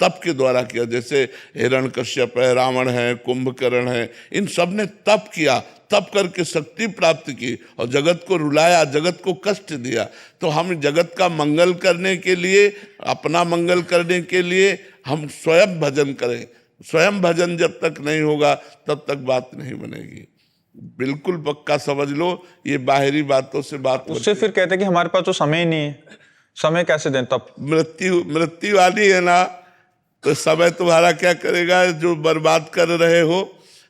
तप के द्वारा किया। जैसे हिरण्यकश्यप है, रावण है, कुंभकर्ण है, इन सब ने तप किया, तप करके शक्ति प्राप्त की और जगत को रुलाया, जगत को कष्ट दिया। तो हम जगत का मंगल करने के लिए, अपना मंगल करने के लिए हम स्वयं भजन करें। स्वयं भजन जब तक नहीं होगा तब तक बात नहीं बनेगी। बिल्कुल पक्का समझ लो, ये बाहरी बातों से बात उससे फिर कहते हैं कि हमारे पास तो समय ही नहीं है, समय कैसे दें तब? मृत्यु वाली है ना, तो समय तुम्हारा क्या करेगा? जो बर्बाद कर रहे हो,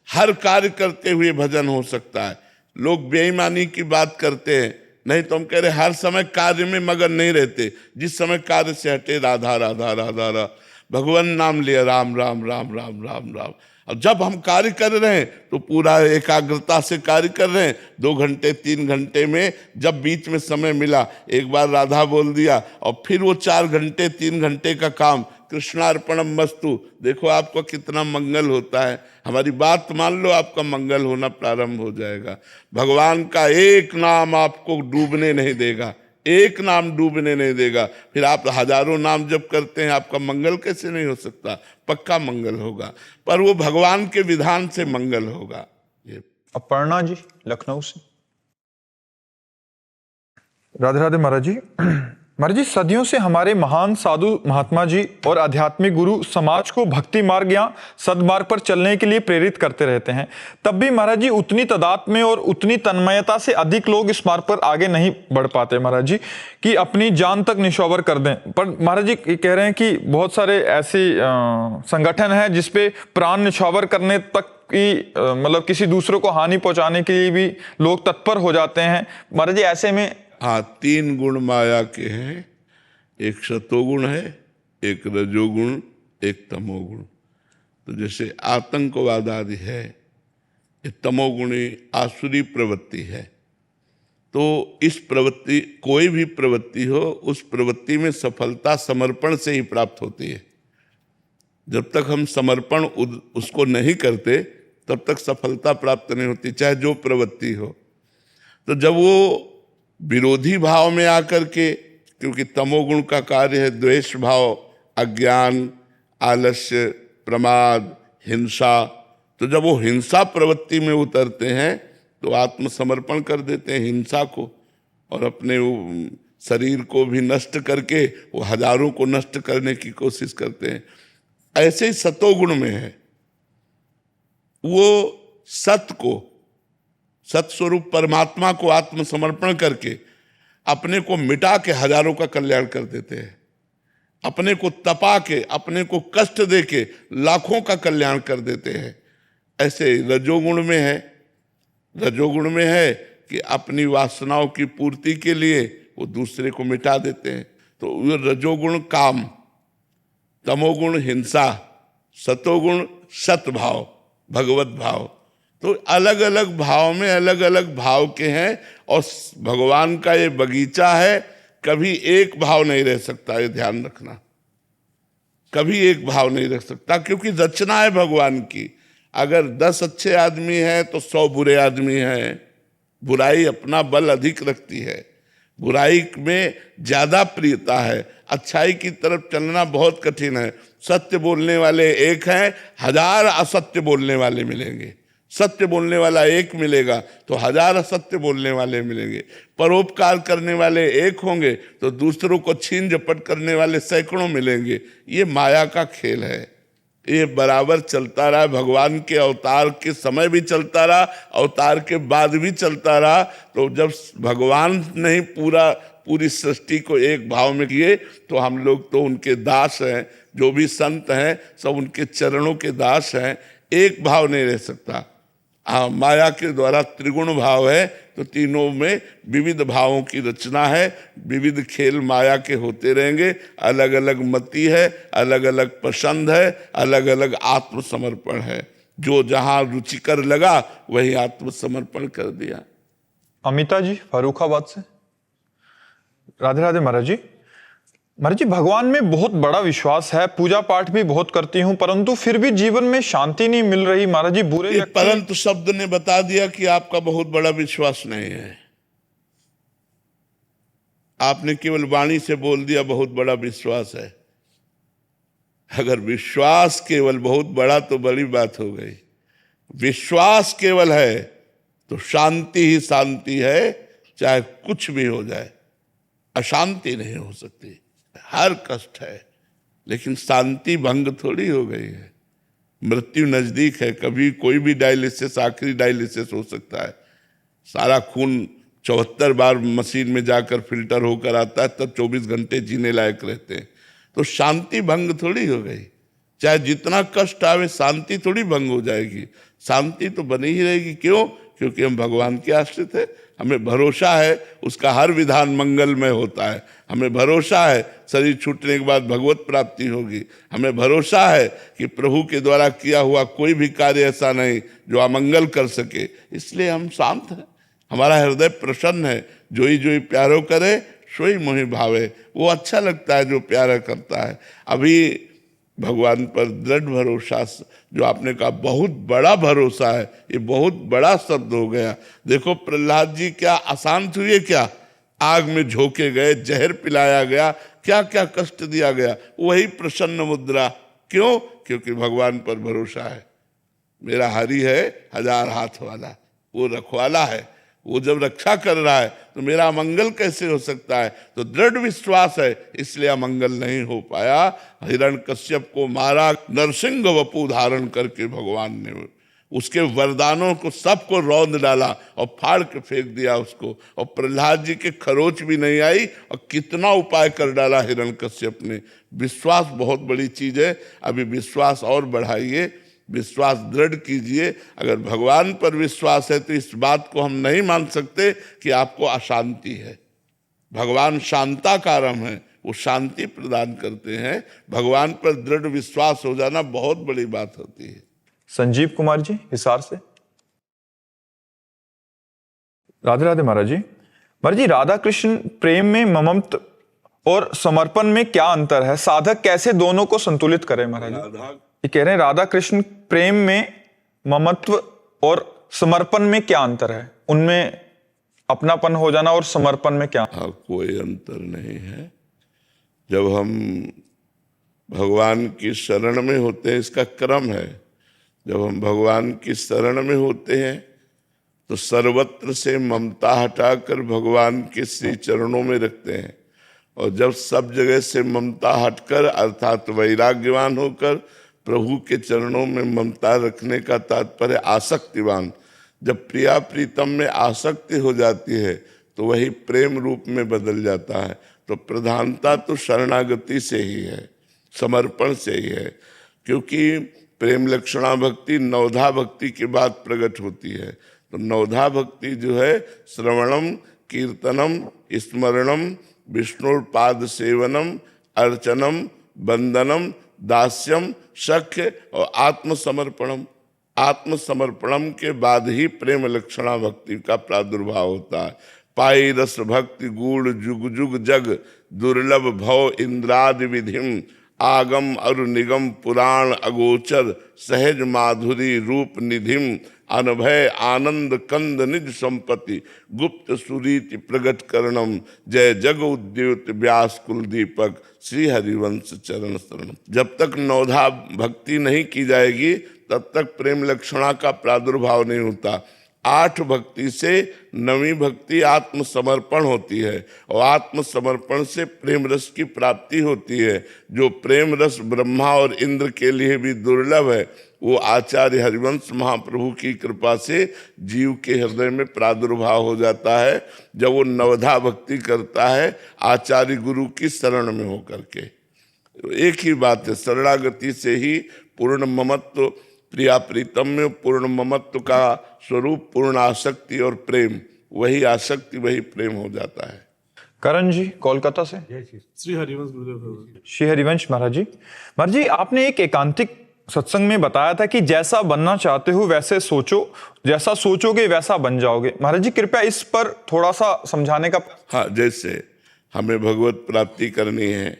हर कार्य करते हुए भजन हो सकता है। लोग बेईमानी की बात करते हैं, नहीं तो हम कह रहे हर समय कार्य में मगन नहीं रहते। जिस समय कार्य से हटे राधा राधा राधा राधा, भगवान नाम लिया, राम राम राम राम राम राम। और जब हम कार्य कर रहे हैं तो पूरा एकाग्रता से कार्य कर रहे हैं। 2 घंटे 3 घंटे में जब बीच में समय मिला, एक बार राधा बोल दिया और फिर वो 4 घंटे 3 घंटे का काम कृष्णार्पणम मस्तु। देखो आपको कितना मंगल होता है। हमारी बात मान लो, आपका मंगल होना प्रारंभ हो जाएगा। भगवान का एक नाम आपको डूबने नहीं देगा, एक नाम डूबने नहीं देगा। फिर आप हजारों नाम जब करते हैं, आपका मंगल कैसे नहीं हो सकता? पक्का मंगल होगा, पर वो भगवान के विधान से मंगल होगा। ये अपर्णा जी लखनऊ से। राधे राधे महाराज जी। महाराज जी, सदियों से हमारे महान साधु महात्मा जी और आध्यात्मिक गुरु समाज को भक्ति मार्ग या सदमार्ग पर चलने के लिए प्रेरित करते रहते हैं। तब भी महाराज जी उतनी तादाद में और उतनी तन्मयता से अधिक लोग इस मार्ग पर आगे नहीं बढ़ पाते महाराज जी, कि अपनी जान तक निछावर कर दें। पर महाराज जी कह रहे हैं कि बहुत सारे ऐसे संगठन हैं जिसपे प्राण निछावर करने तक कि मतलब किसी दूसरों को हानि पहुंचाने के लिए भी लोग तत्पर हो जाते हैं। महाराज जी ऐसे में 3 गुण माया के हैं, एक सतोगुण है, एक रजोगुण, एक तमोगुण। तो जैसे आतंकवाद आदि है, ये तमोगुणी आसुरी प्रवृत्ति है। तो इस प्रवृत्ति, कोई भी प्रवृत्ति हो, उस प्रवृत्ति में सफलता समर्पण से ही प्राप्त होती है। जब तक हम समर्पण उसको नहीं करते तब तक सफलता प्राप्त नहीं होती, चाहे जो प्रवृत्ति हो। तो जब वो विरोधी भाव में आकर के, क्योंकि तमोगुण का कार्य है द्वेष भाव, अज्ञान, आलस्य, प्रमाद, हिंसा, तो जब वो हिंसा प्रवृत्ति में उतरते हैं तो आत्मसमर्पण कर देते हैं हिंसा को, और अपने शरीर को भी नष्ट करके वो हजारों को नष्ट करने की कोशिश करते हैं। ऐसे ही सतोगुण में है, वो सत को, सत्स्वरूप परमात्मा को आत्मसमर्पण करके अपने को मिटा के हजारों का कल्याण कर देते हैं। अपने को तपा के, अपने को कष्ट दे के लाखों का कल्याण कर देते हैं। ऐसे रजोगुण में है, रजोगुण में है कि अपनी वासनाओं की पूर्ति के लिए वो दूसरे को मिटा देते हैं। तो वो रजोगुण काम, तमोगुण हिंसा, सतोगुण सतभाव, भगवत भाव। तो अलग अलग भाव में अलग अलग भाव के हैं, और भगवान का ये बगीचा है, कभी एक भाव नहीं रह सकता, ये ध्यान रखना। कभी एक भाव नहीं रख सकता, क्योंकि रचना है भगवान की। अगर 10 अच्छे आदमी हैं तो 100 बुरे आदमी हैं। बुराई अपना बल अधिक रखती है, बुराई में ज्यादा प्रियता है। अच्छाई की तरफ चलना बहुत कठिन है। सत्य बोलने वाले एक हैं, 1000 असत्य बोलने वाले मिलेंगे। सत्य बोलने वाला एक मिलेगा तो 1000 असत्य बोलने वाले मिलेंगे। परोपकार करने वाले एक होंगे तो दूसरों को छीन झपट करने वाले सैकड़ों मिलेंगे। ये माया का खेल है, ये बराबर चलता रहा। भगवान के अवतार के समय भी चलता रहा, अवतार के बाद भी चलता रहा। तो जब भगवान ने ही पूरी सृष्टि को एक भाव में किए, तो हम लोग तो उनके दास हैं। जो भी संत हैं सब उनके चरणों के दास हैं। एक भाव नहीं रह सकता। माया के द्वारा त्रिगुण भाव है, तो तीनों में विविध भावों की रचना है। विविध खेल माया के होते रहेंगे। अलग अलग मति है, अलग अलग पसंद है, अलग अलग आत्मसमर्पण है। जो जहां रुचिकर लगा वही आत्मसमर्पण कर दिया। अमिता जी फर्रुखाबाद से। राधे राधे महाराज जी। महाराज जी, भगवान में बहुत बड़ा विश्वास है, पूजा पाठ भी बहुत करती हूँ, परंतु फिर भी जीवन में शांति नहीं मिल रही। महाराज जी, बुरे परंतु शब्द ने बता दिया कि आपका बहुत बड़ा विश्वास नहीं है। आपने केवल वाणी से बोल दिया बहुत बड़ा विश्वास है। अगर विश्वास केवल, बहुत बड़ा तो बड़ी बात हो गई, विश्वास केवल है तो शांति ही शांति है, चाहे कुछ भी हो जाए। अशांति नहीं हो सकती, हर कष्ट है, लेकिन शांति भंग थोड़ी हो गई है। मृत्यु नजदीक है, कभी कोई भी डायलिसिस, आखिरी डायलिसिस हो सकता है। सारा खून 74 बार मशीन में जाकर फिल्टर होकर आता है, तब 24 घंटे जीने लायक रहते हैं। तो शांति भंग थोड़ी हो गई। चाहे जितना कष्ट आवे, शांति थोड़ी भंग हो जाएगी, शांति तो बनी ही रहेगी। क्यों? क्योंकि हम भगवान के आश्रित है, हमें भरोसा है उसका हर विधान मंगलमय होता है। हमें भरोसा है शरीर छूटने के बाद भगवत प्राप्ति होगी। हमें भरोसा है कि प्रभु के द्वारा किया हुआ कोई भी कार्य ऐसा नहीं जो अमंगल कर सके। इसलिए हम शांत हैं, हमारा हृदय प्रसन्न है। जोई जोई प्यारो करे सोई मोहि भावे, वो अच्छा लगता है जो प्यारा करता है। अभी भगवान पर दृढ़ भरोसा, जो आपने कहा बहुत बड़ा भरोसा है, ये बहुत बड़ा शब्द हो गया। देखो प्रहलाद जी क्या अशांत हुए, क्या आग में झोंके गए, जहर पिलाया गया, क्या क्या कष्ट दिया गया, वही प्रसन्न मुद्रा। क्यों? क्योंकि भगवान पर भरोसा है। मेरा हरि है 1000 हाथ वाला, वो रखवाला है, वो जब रक्षा कर रहा है तो मेरा अमंगल कैसे हो सकता है? तो दृढ़ विश्वास है, इसलिए अमंगल नहीं हो पाया। हिरण्यकश्यप को मारा, नरसिंह वपु धारण करके भगवान ने उसके वरदानों को सबको रौंद डाला और फाड़ के फेंक दिया उसको। और प्रहलाद जी के खरोच भी नहीं आई, और कितना उपाय कर डाला हिरण्यकश्यप ने। विश्वास बहुत बड़ी चीज है। अभी विश्वास और बढ़ाइए, विश्वास दृढ़ कीजिए। अगर भगवान पर विश्वास है तो इस बात को हम नहीं मान सकते कि आपको अशांति है। भगवान शांताकारम है, वो शांति प्रदान करते हैं। भगवान पर दृढ़ विश्वास हो जाना बहुत बड़ी बात होती है। संजीव कुमार जी हिसार से। राधे राधे महाराज जी। महाराज जी, राधा कृष्ण प्रेम में ममत्व और समर्पण में क्या अंतर है? साधक कैसे दोनों को संतुलित करे महाराज जी? ये कह रहे हैं राधा कृष्ण प्रेम में ममत्व और समर्पण में क्या अंतर है? उनमें अपनापन हो जाना और समर्पण में क्या? कोई अंतर नहीं है। जब हम भगवान की शरण में होते हैं, इसका क्रम है, जब हम भगवान की शरण में होते हैं तो सर्वत्र से ममता हटाकर भगवान के श्री चरणों में रखते हैं। और जब सब जगह से ममता हटकर, अर्थात वैराग्यवान होकर प्रभु के चरणों में ममता रखने का तात्पर्य आसक्तिवान, जब प्रिया प्रीतम में आसक्ति हो जाती है तो वही प्रेम रूप में बदल जाता है। तो प्रधानता तो शरणागति से ही है, समर्पण से ही है। क्योंकि प्रेम लक्षणा भक्ति नवधा भक्ति के बाद प्रकट होती है। तो नवधा भक्ति जो है श्रवणम, कीर्तनम, स्मरणम, विष्णुपाद सेवनम, अर्चनम, वंदनम, दास्यम, सख्य और आत्मसमर्पणम। आत्मसमर्पणम के बाद ही प्रेम लक्षणा भक्ति का प्रादुर्भाव होता है। पाई रस भक्ति गूढ़ जुग जुग जग, दुर्लभ भव इंद्रादि विधिम, आगम अरु निगम पुराण अगोचर, सहज माधुरी रूप निधिम, अनभय आनंद कंद निज संपत्ति, गुप्त सुरीति प्रगट करणम, जय जग उद्योत व्यास कुल दीपक, श्री हरिवंश चरण शरण। जब तक नवधा भक्ति नहीं की जाएगी तब तक प्रेम लक्षणा का प्रादुर्भाव नहीं होता। 8 भक्ति से 9वीं भक्ति आत्मसमर्पण होती है, और आत्मसमर्पण से प्रेम रस की प्राप्ति होती है। जो प्रेम रस ब्रह्मा और इंद्र के लिए भी दुर्लभ है, वो आचार्य हरिवंश महाप्रभु की कृपा से जीव के हृदय में प्रादुर्भाव हो जाता है जब वो नवधा भक्ति करता है आचार्य गुरु की शरण में होकर के। एक ही बात है, शरणागति से ही पूर्ण ममत्व, प्रिया प्रीतम में पूर्ण ममत्व का स्वरूप पूर्ण आसक्ति और प्रेम, वही आसक्ति वही प्रेम हो जाता है। करण जी कोलकाता से। श्री हरिवंश गुरुदेव। श्री हरिवंश महाराज जी। महाराज जी, आपने एक एकांतिक सत्संग में बताया था कि जैसा बनना चाहते हो वैसे सोचो, जैसा सोचोगे वैसा बन जाओगे। महाराज जी कृपया इस पर थोड़ा सा समझाने का। हाँ, जैसे हमें भगवत प्राप्ति करनी है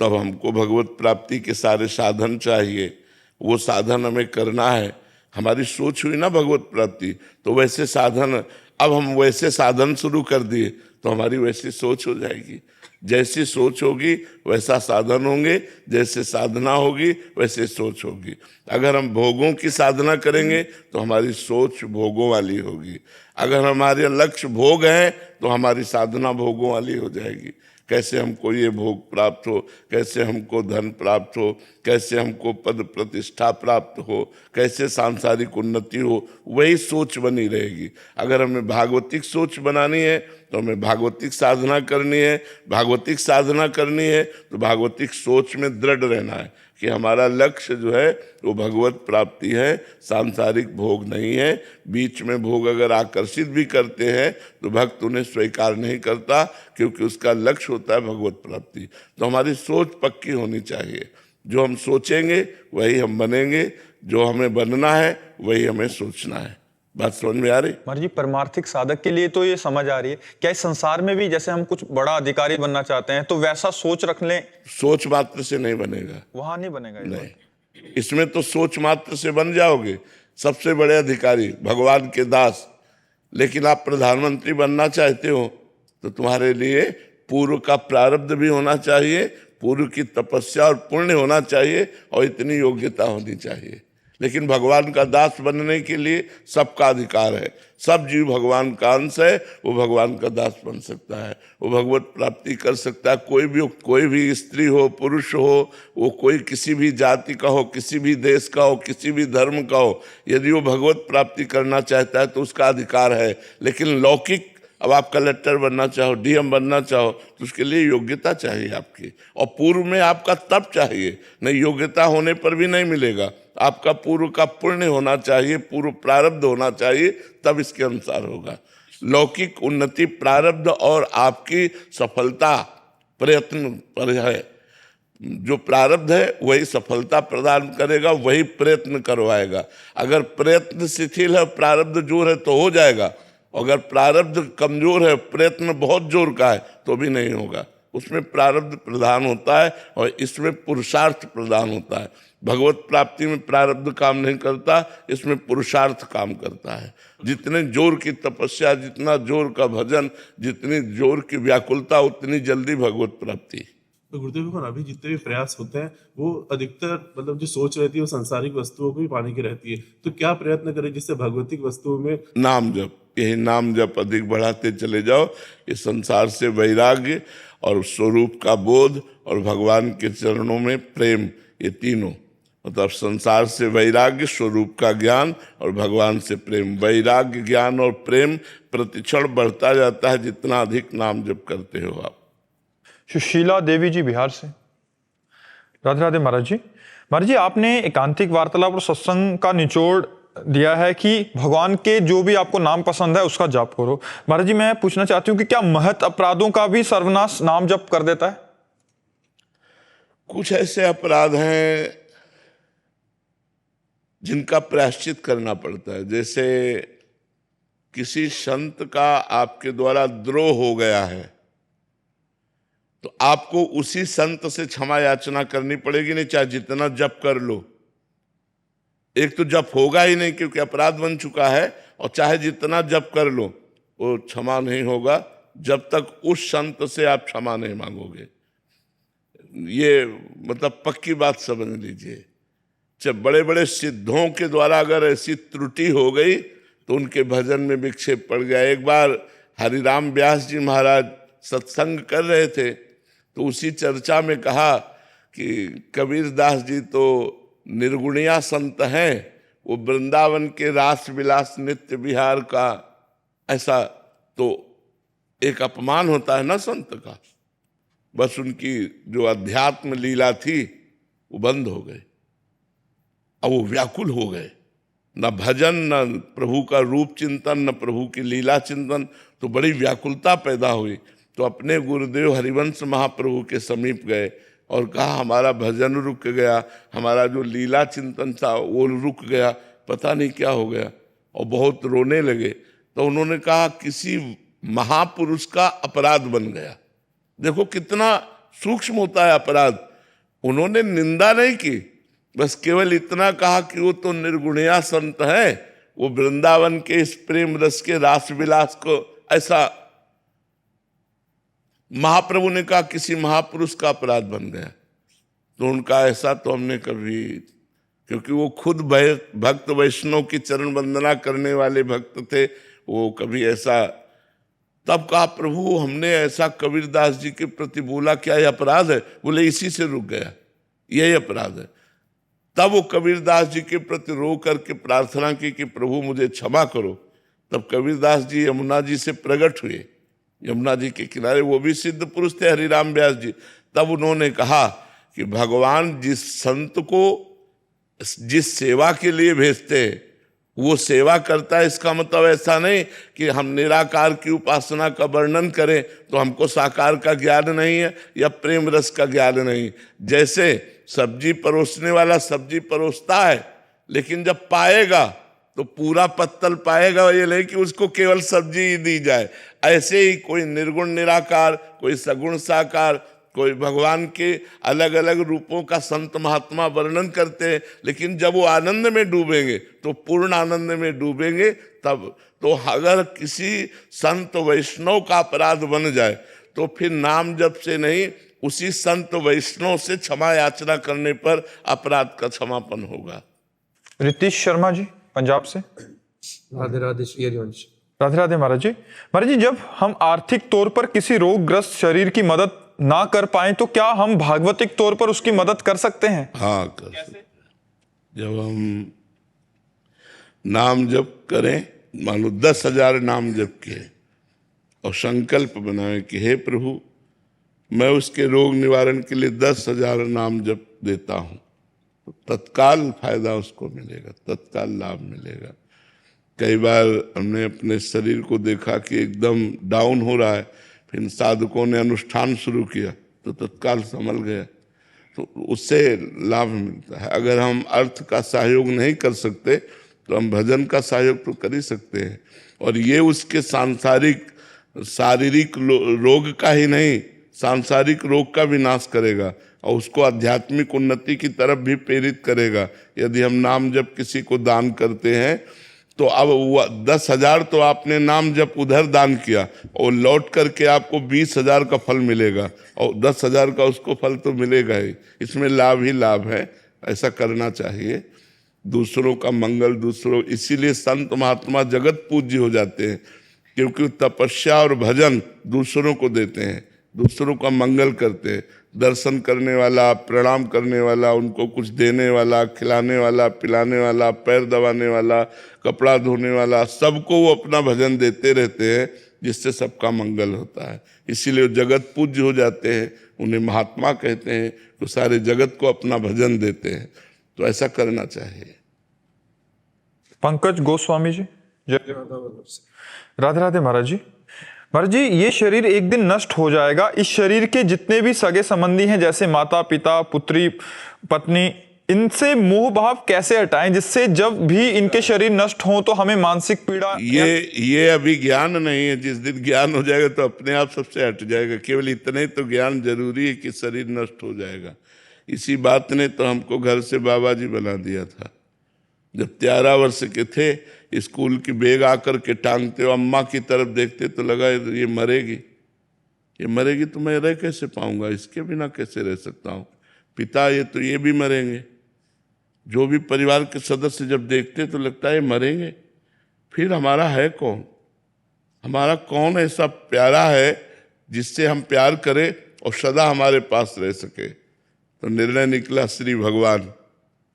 तब हमको भगवत प्राप्ति के सारे साधन चाहिए, वो साधन हमें करना है। हमारी सोच हुई ना भगवत प्राप्ति, तो वैसे साधन, अब हम वैसे साधन शुरू कर दिए तो हमारी वैसी सोच हो जाएगी। जैसी सोच होगी वैसा साधन होंगे, जैसे साधना होगी वैसे सोच होगी। अगर हम भोगों की साधना करेंगे तो हमारी सोच भोगों वाली होगी। अगर हमारे लक्ष्य भोग हैं तो हमारी साधना भोगों वाली हो जाएगी। कैसे हमको ये भोग प्राप्त हो, कैसे हमको धन प्राप्त हो, कैसे हमको पद प्रतिष्ठा प्राप्त हो, कैसे सांसारिक उन्नति हो, वही सोच बनी रहेगी। अगर हमें भागवतिक सोच बनानी है तो हमें भागवतिक साधना करनी है। भागवतिक साधना करनी है तो भागवतिक सोच में दृढ़ रहना है कि हमारा लक्ष्य जो है वो भगवत प्राप्ति है, सांसारिक भोग नहीं है। बीच में भोग अगर आकर्षित भी करते हैं तो भक्त उन्हें स्वीकार नहीं करता, क्योंकि उसका लक्ष्य होता है भगवत प्राप्ति। तो हमारी सोच पक्की होनी चाहिए। जो हम सोचेंगे वही हम बनेंगे, जो हमें बनना है वही हमें सोचना है। बात समझ में आ रही? महाराज जी, परमार्थिक साधक के लिए तो ये समझ आ रही है। क्या इस संसार में भी जैसे हम कुछ बड़ा अधिकारी बनना चाहते हैं तो वैसा सोच रख लें? सोच मात्र से नहीं बनेगा, वहां नहीं बनेगा ये बात? नहीं। इसमें तो सोच मात्र से बन जाओगे सबसे बड़े अधिकारी, भगवान के दास। लेकिन आप प्रधानमंत्री बनना चाहते हो तो तुम्हारे लिए पूर्व का प्रारब्ध भी होना चाहिए, पूर्व की तपस्या और पुण्य होना चाहिए, और इतनी योग्यता होनी चाहिए। लेकिन भगवान का दास बनने के लिए सबका अधिकार है। सब जीव भगवान का अंश है, वो भगवान का दास बन सकता है, वो भगवत प्राप्ति कर सकता है। कोई भी स्त्री हो, पुरुष हो, वो कोई किसी भी जाति का हो, किसी भी देश का हो, किसी भी धर्म का हो, यदि वो भगवत प्राप्ति करना चाहता है तो उसका अधिकार है। लेकिन लौकिक, अब आप कलेक्टर बनना चाहो, डीएम बनना चाहो, तो उसके लिए योग्यता चाहिए आपकी, और पूर्व में आपका तप चाहिए। नहीं, योग्यता होने पर भी नहीं मिलेगा। आपका पूर्व का पुण्य होना चाहिए, पूर्व प्रारब्ध होना चाहिए, तब इसके अनुसार होगा। लौकिक उन्नति प्रारब्ध और आपकी सफलता प्रयत्न पर है। जो प्रारब्ध है वही सफलता प्रदान करेगा, वही प्रयत्न करवाएगा। अगर प्रयत्न शिथिल है, प्रारब्ध जोर है तो हो जाएगा। अगर प्रारब्ध कमजोर है, प्रयत्न बहुत जोर का है, तो भी नहीं होगा। उसमें प्रारब्ध प्रधान होता है और इसमें पुरुषार्थ प्रधान होता है। भगवत प्राप्ति में प्रारब्ध काम नहीं करता, इसमें पुरुषार्थ काम करता है। जितने जोर की तपस्या, जितना जोर का भजन, जितनी जोर की व्याकुलता, उतनी जल्दी भगवत प्राप्ति। तो गुरुदेव भगवान, अभी जितने भी प्रयास होते हैं वो अधिकतर मतलब जो सोच रहती है वो सांसारिक वस्तुओं को भी पाने की रहती है। तो क्या प्रयत्न करें जिससे भगवतिक वस्तुओं में नाम जप, यही नाम जप अधिक बढ़ाते चले जाओ। इस संसार से वैराग्य और स्वरूप का बोध और भगवान के चरणों में प्रेम, ये तीनों, मतलब संसार से वैराग्य, स्वरूप का ज्ञान और भगवान से प्रेम। वैराग्य, ज्ञान और प्रेम प्रतिक्षण बढ़ता जाता है जितना अधिक नाम जप करते हो आप। सुशीला देवी जी बिहार से। राधे राधे महाराज जी। महाराज जी, आपने एकांतिक वार्तालाप और सत्संग का निचोड़ दिया है कि भगवान के जो भी आपको नाम पसंद है उसका जाप करो। महाराज जी, मैं पूछना चाहती हूँ कि क्या महत अपराधों का भी सर्वनाश नाम जप कर देता है? कुछ ऐसे अपराध हैं जिनका प्रायश्चित करना पड़ता है। जैसे किसी संत का आपके द्वारा द्रोह हो गया है तो आपको उसी संत से क्षमा याचना करनी पड़ेगी, नहीं चाहे जितना जप कर लो। एक तो जप होगा ही नहीं क्योंकि अपराध बन चुका है, और चाहे जितना जप कर लो वो क्षमा नहीं होगा जब तक उस संत से आप क्षमा नहीं मांगोगे। ये मतलब पक्की बात समझ लीजिए। जब बड़े बड़े सिद्धों के द्वारा अगर ऐसी त्रुटि हो गई तो उनके भजन में विक्षेप पड़ गया। एक बार हरिराम व्यास जी महाराज सत्संग कर रहे थे तो उसी चर्चा में कहा कि कबीरदास जी तो निर्गुणिया संत हैं, वो वृंदावन के रास विलास नित्य विहार का, ऐसा तो एक अपमान होता है ना संत का। बस उनकी जो अध्यात्म लीला थी वो बंद हो गई। अब वो व्याकुल हो गए, न भजन, न प्रभु का रूप चिंतन, न प्रभु की लीला चिंतन, तो बड़ी व्याकुलता पैदा हुई। तो अपने गुरुदेव हरिवंश महाप्रभु के समीप गए और कहा हमारा भजन रुक गया, हमारा जो लीला चिंतन था वो रुक गया, पता नहीं क्या हो गया, और बहुत रोने लगे। तो उन्होंने कहा किसी महापुरुष का अपराध बन गया। देखो कितना सूक्ष्म होता है अपराध। उन्होंने निंदा नहीं की, बस केवल इतना कहा कि वो तो निर्गुणिया संत है, वो वृंदावन के इस प्रेम रस के रास विलास को ऐसा महाप्रभु ने कहा किसी महापुरुष का अपराध बन गया। तो उनका ऐसा तो हमने कभी, क्योंकि वो खुद भक्त वैष्णव की चरण वंदना करने वाले भक्त थे, वो कभी ऐसा, तब कहा प्रभु हमने ऐसा कबीरदास जी के प्रति बोला, क्या ये अपराध है? बोले इसी से रुक गया, यही अपराध है। तब वो कबीरदास जी के प्रति रो करके प्रार्थना की कि प्रभु मुझे क्षमा करो। तब कबीरदास जी यमुना जी से प्रकट हुए, यमुना जी के किनारे, वो भी सिद्ध पुरुष थे हरिराम व्यास जी। तब उन्होंने कहा कि भगवान जिस संत को जिस सेवा के लिए भेजते हैं वो सेवा करता है, इसका मतलब ऐसा नहीं कि हम निराकार की उपासना का वर्णन करें तो हमको साकार का ज्ञान नहीं है या प्रेम रस का ज्ञान नहीं। जैसे सब्जी परोसने वाला सब्जी परोसता है, लेकिन जब पाएगा तो पूरा पत्तल पाएगा, ये नहीं कि उसको केवल सब्जी ही दी जाए। ऐसे ही कोई निर्गुण निराकार, कोई सगुण साकार, कोई भगवान के अलग अलग रूपों का संत महात्मा वर्णन करते हैं, लेकिन जब वो आनंद में डूबेंगे तो पूर्ण आनंद में डूबेंगे। तब तो अगर किसी संत वैष्णव का अपराध बन जाए तो फिर नाम जप से नहीं, उसी संत वैष्णव से क्षमा याचना करने पर अपराध का क्षमापन होगा। रितीश शर्मा जी पंजाब से। राधे राधे श्री हरिवंश। राधे राधे महाराज जी। महाराज जी, जब हम आर्थिक तौर पर किसी रोगग्रस्त शरीर की मदद ना कर पाए तो क्या हम भागवतिक तौर पर उसकी मदद कर सकते हैं? हाँ, कर सकते। जब हम नाम जप करें, मान लो 10,000 नाम जप किए और संकल्प बनाए कि हे प्रभु मैं उसके रोग निवारण के लिए 10,000 नाम जप देता हूं, तो तत्काल फायदा उसको मिलेगा, तत्काल लाभ मिलेगा। कई बार हमने अपने शरीर को देखा कि एकदम डाउन हो रहा है, फिर साधकों ने अनुष्ठान शुरू किया तो तत्काल संभल गया, तो उससे लाभ मिलता है। अगर हम अर्थ का सहयोग नहीं कर सकते तो हम भजन का सहयोग तो कर ही सकते हैं, और ये उसके सांसारिक शारीरिक रोग का ही नहीं, सांसारिक रोग का भी नाश करेगा और उसको आध्यात्मिक उन्नति की तरफ भी प्रेरित करेगा। यदि हम नाम जप किसी को दान करते हैं तो अब 10,000 तो आपने नाम जप उधर दान किया और लौट करके आपको 20,000 का फल मिलेगा, और 10,000 का उसको फल तो मिलेगा ही। इसमें लाभ ही लाभ है, ऐसा करना चाहिए। दूसरों का मंगल, दूसरों, इसीलिए संत महात्मा जगत पूज्य हो जाते हैं, क्योंकि तपस्या और भजन दूसरों को देते हैं, दूसरों का मंगल करते हैं। दर्शन करने वाला, प्रणाम करने वाला, उनको कुछ देने वाला, खिलाने वाला, पिलाने वाला, पैर दबाने वाला, कपड़ा धोने वाला, सबको वो अपना भजन देते रहते हैं, जिससे सबका मंगल होता है। इसीलिए जगत पूज्य हो जाते हैं, उन्हें महात्मा कहते हैं, तो सारे जगत को अपना भजन देते हैं। तो ऐसा करना चाहिए। पंकज गोस्वामी जी। राधे राधे महाराज जी। महाराज जी, ये शरीर एक दिन नष्ट हो जाएगा, इस शरीर के जितने भी सगे संबंधी हैं, जैसे माता पिता, पुत्री, पत्नी, इनसे मोह भाव कैसे हटाएं जिससे जब भी इनके शरीर नष्ट हो तो हमें मानसिक पीड़ा? ये अभी ज्ञान नहीं है, जिस दिन ज्ञान हो जाएगा तो अपने आप सबसे हट जाएगा। केवल इतने तो ज्ञान जरूरी है कि शरीर नष्ट हो जाएगा। इसी बात ने तो हमको घर से बाबा जी बना दिया था। जब 13 वर्ष के थे, स्कूल की बैग आकर के टांगते हो, अम्मा की तरफ देखते तो लगा ये मरेगी, ये मरेगी तो मैं रह कैसे पाऊंगा, इसके बिना कैसे रह सकता हूँ। पिता ये भी मरेंगे। जो भी परिवार के सदस्य जब देखते तो लगता है मरेंगे, फिर हमारा है कौन, हमारा कौन ऐसा प्यारा है जिससे हम प्यार करें और सदा हमारे पास रह सके। तो निर्णय निकला श्री भगवान।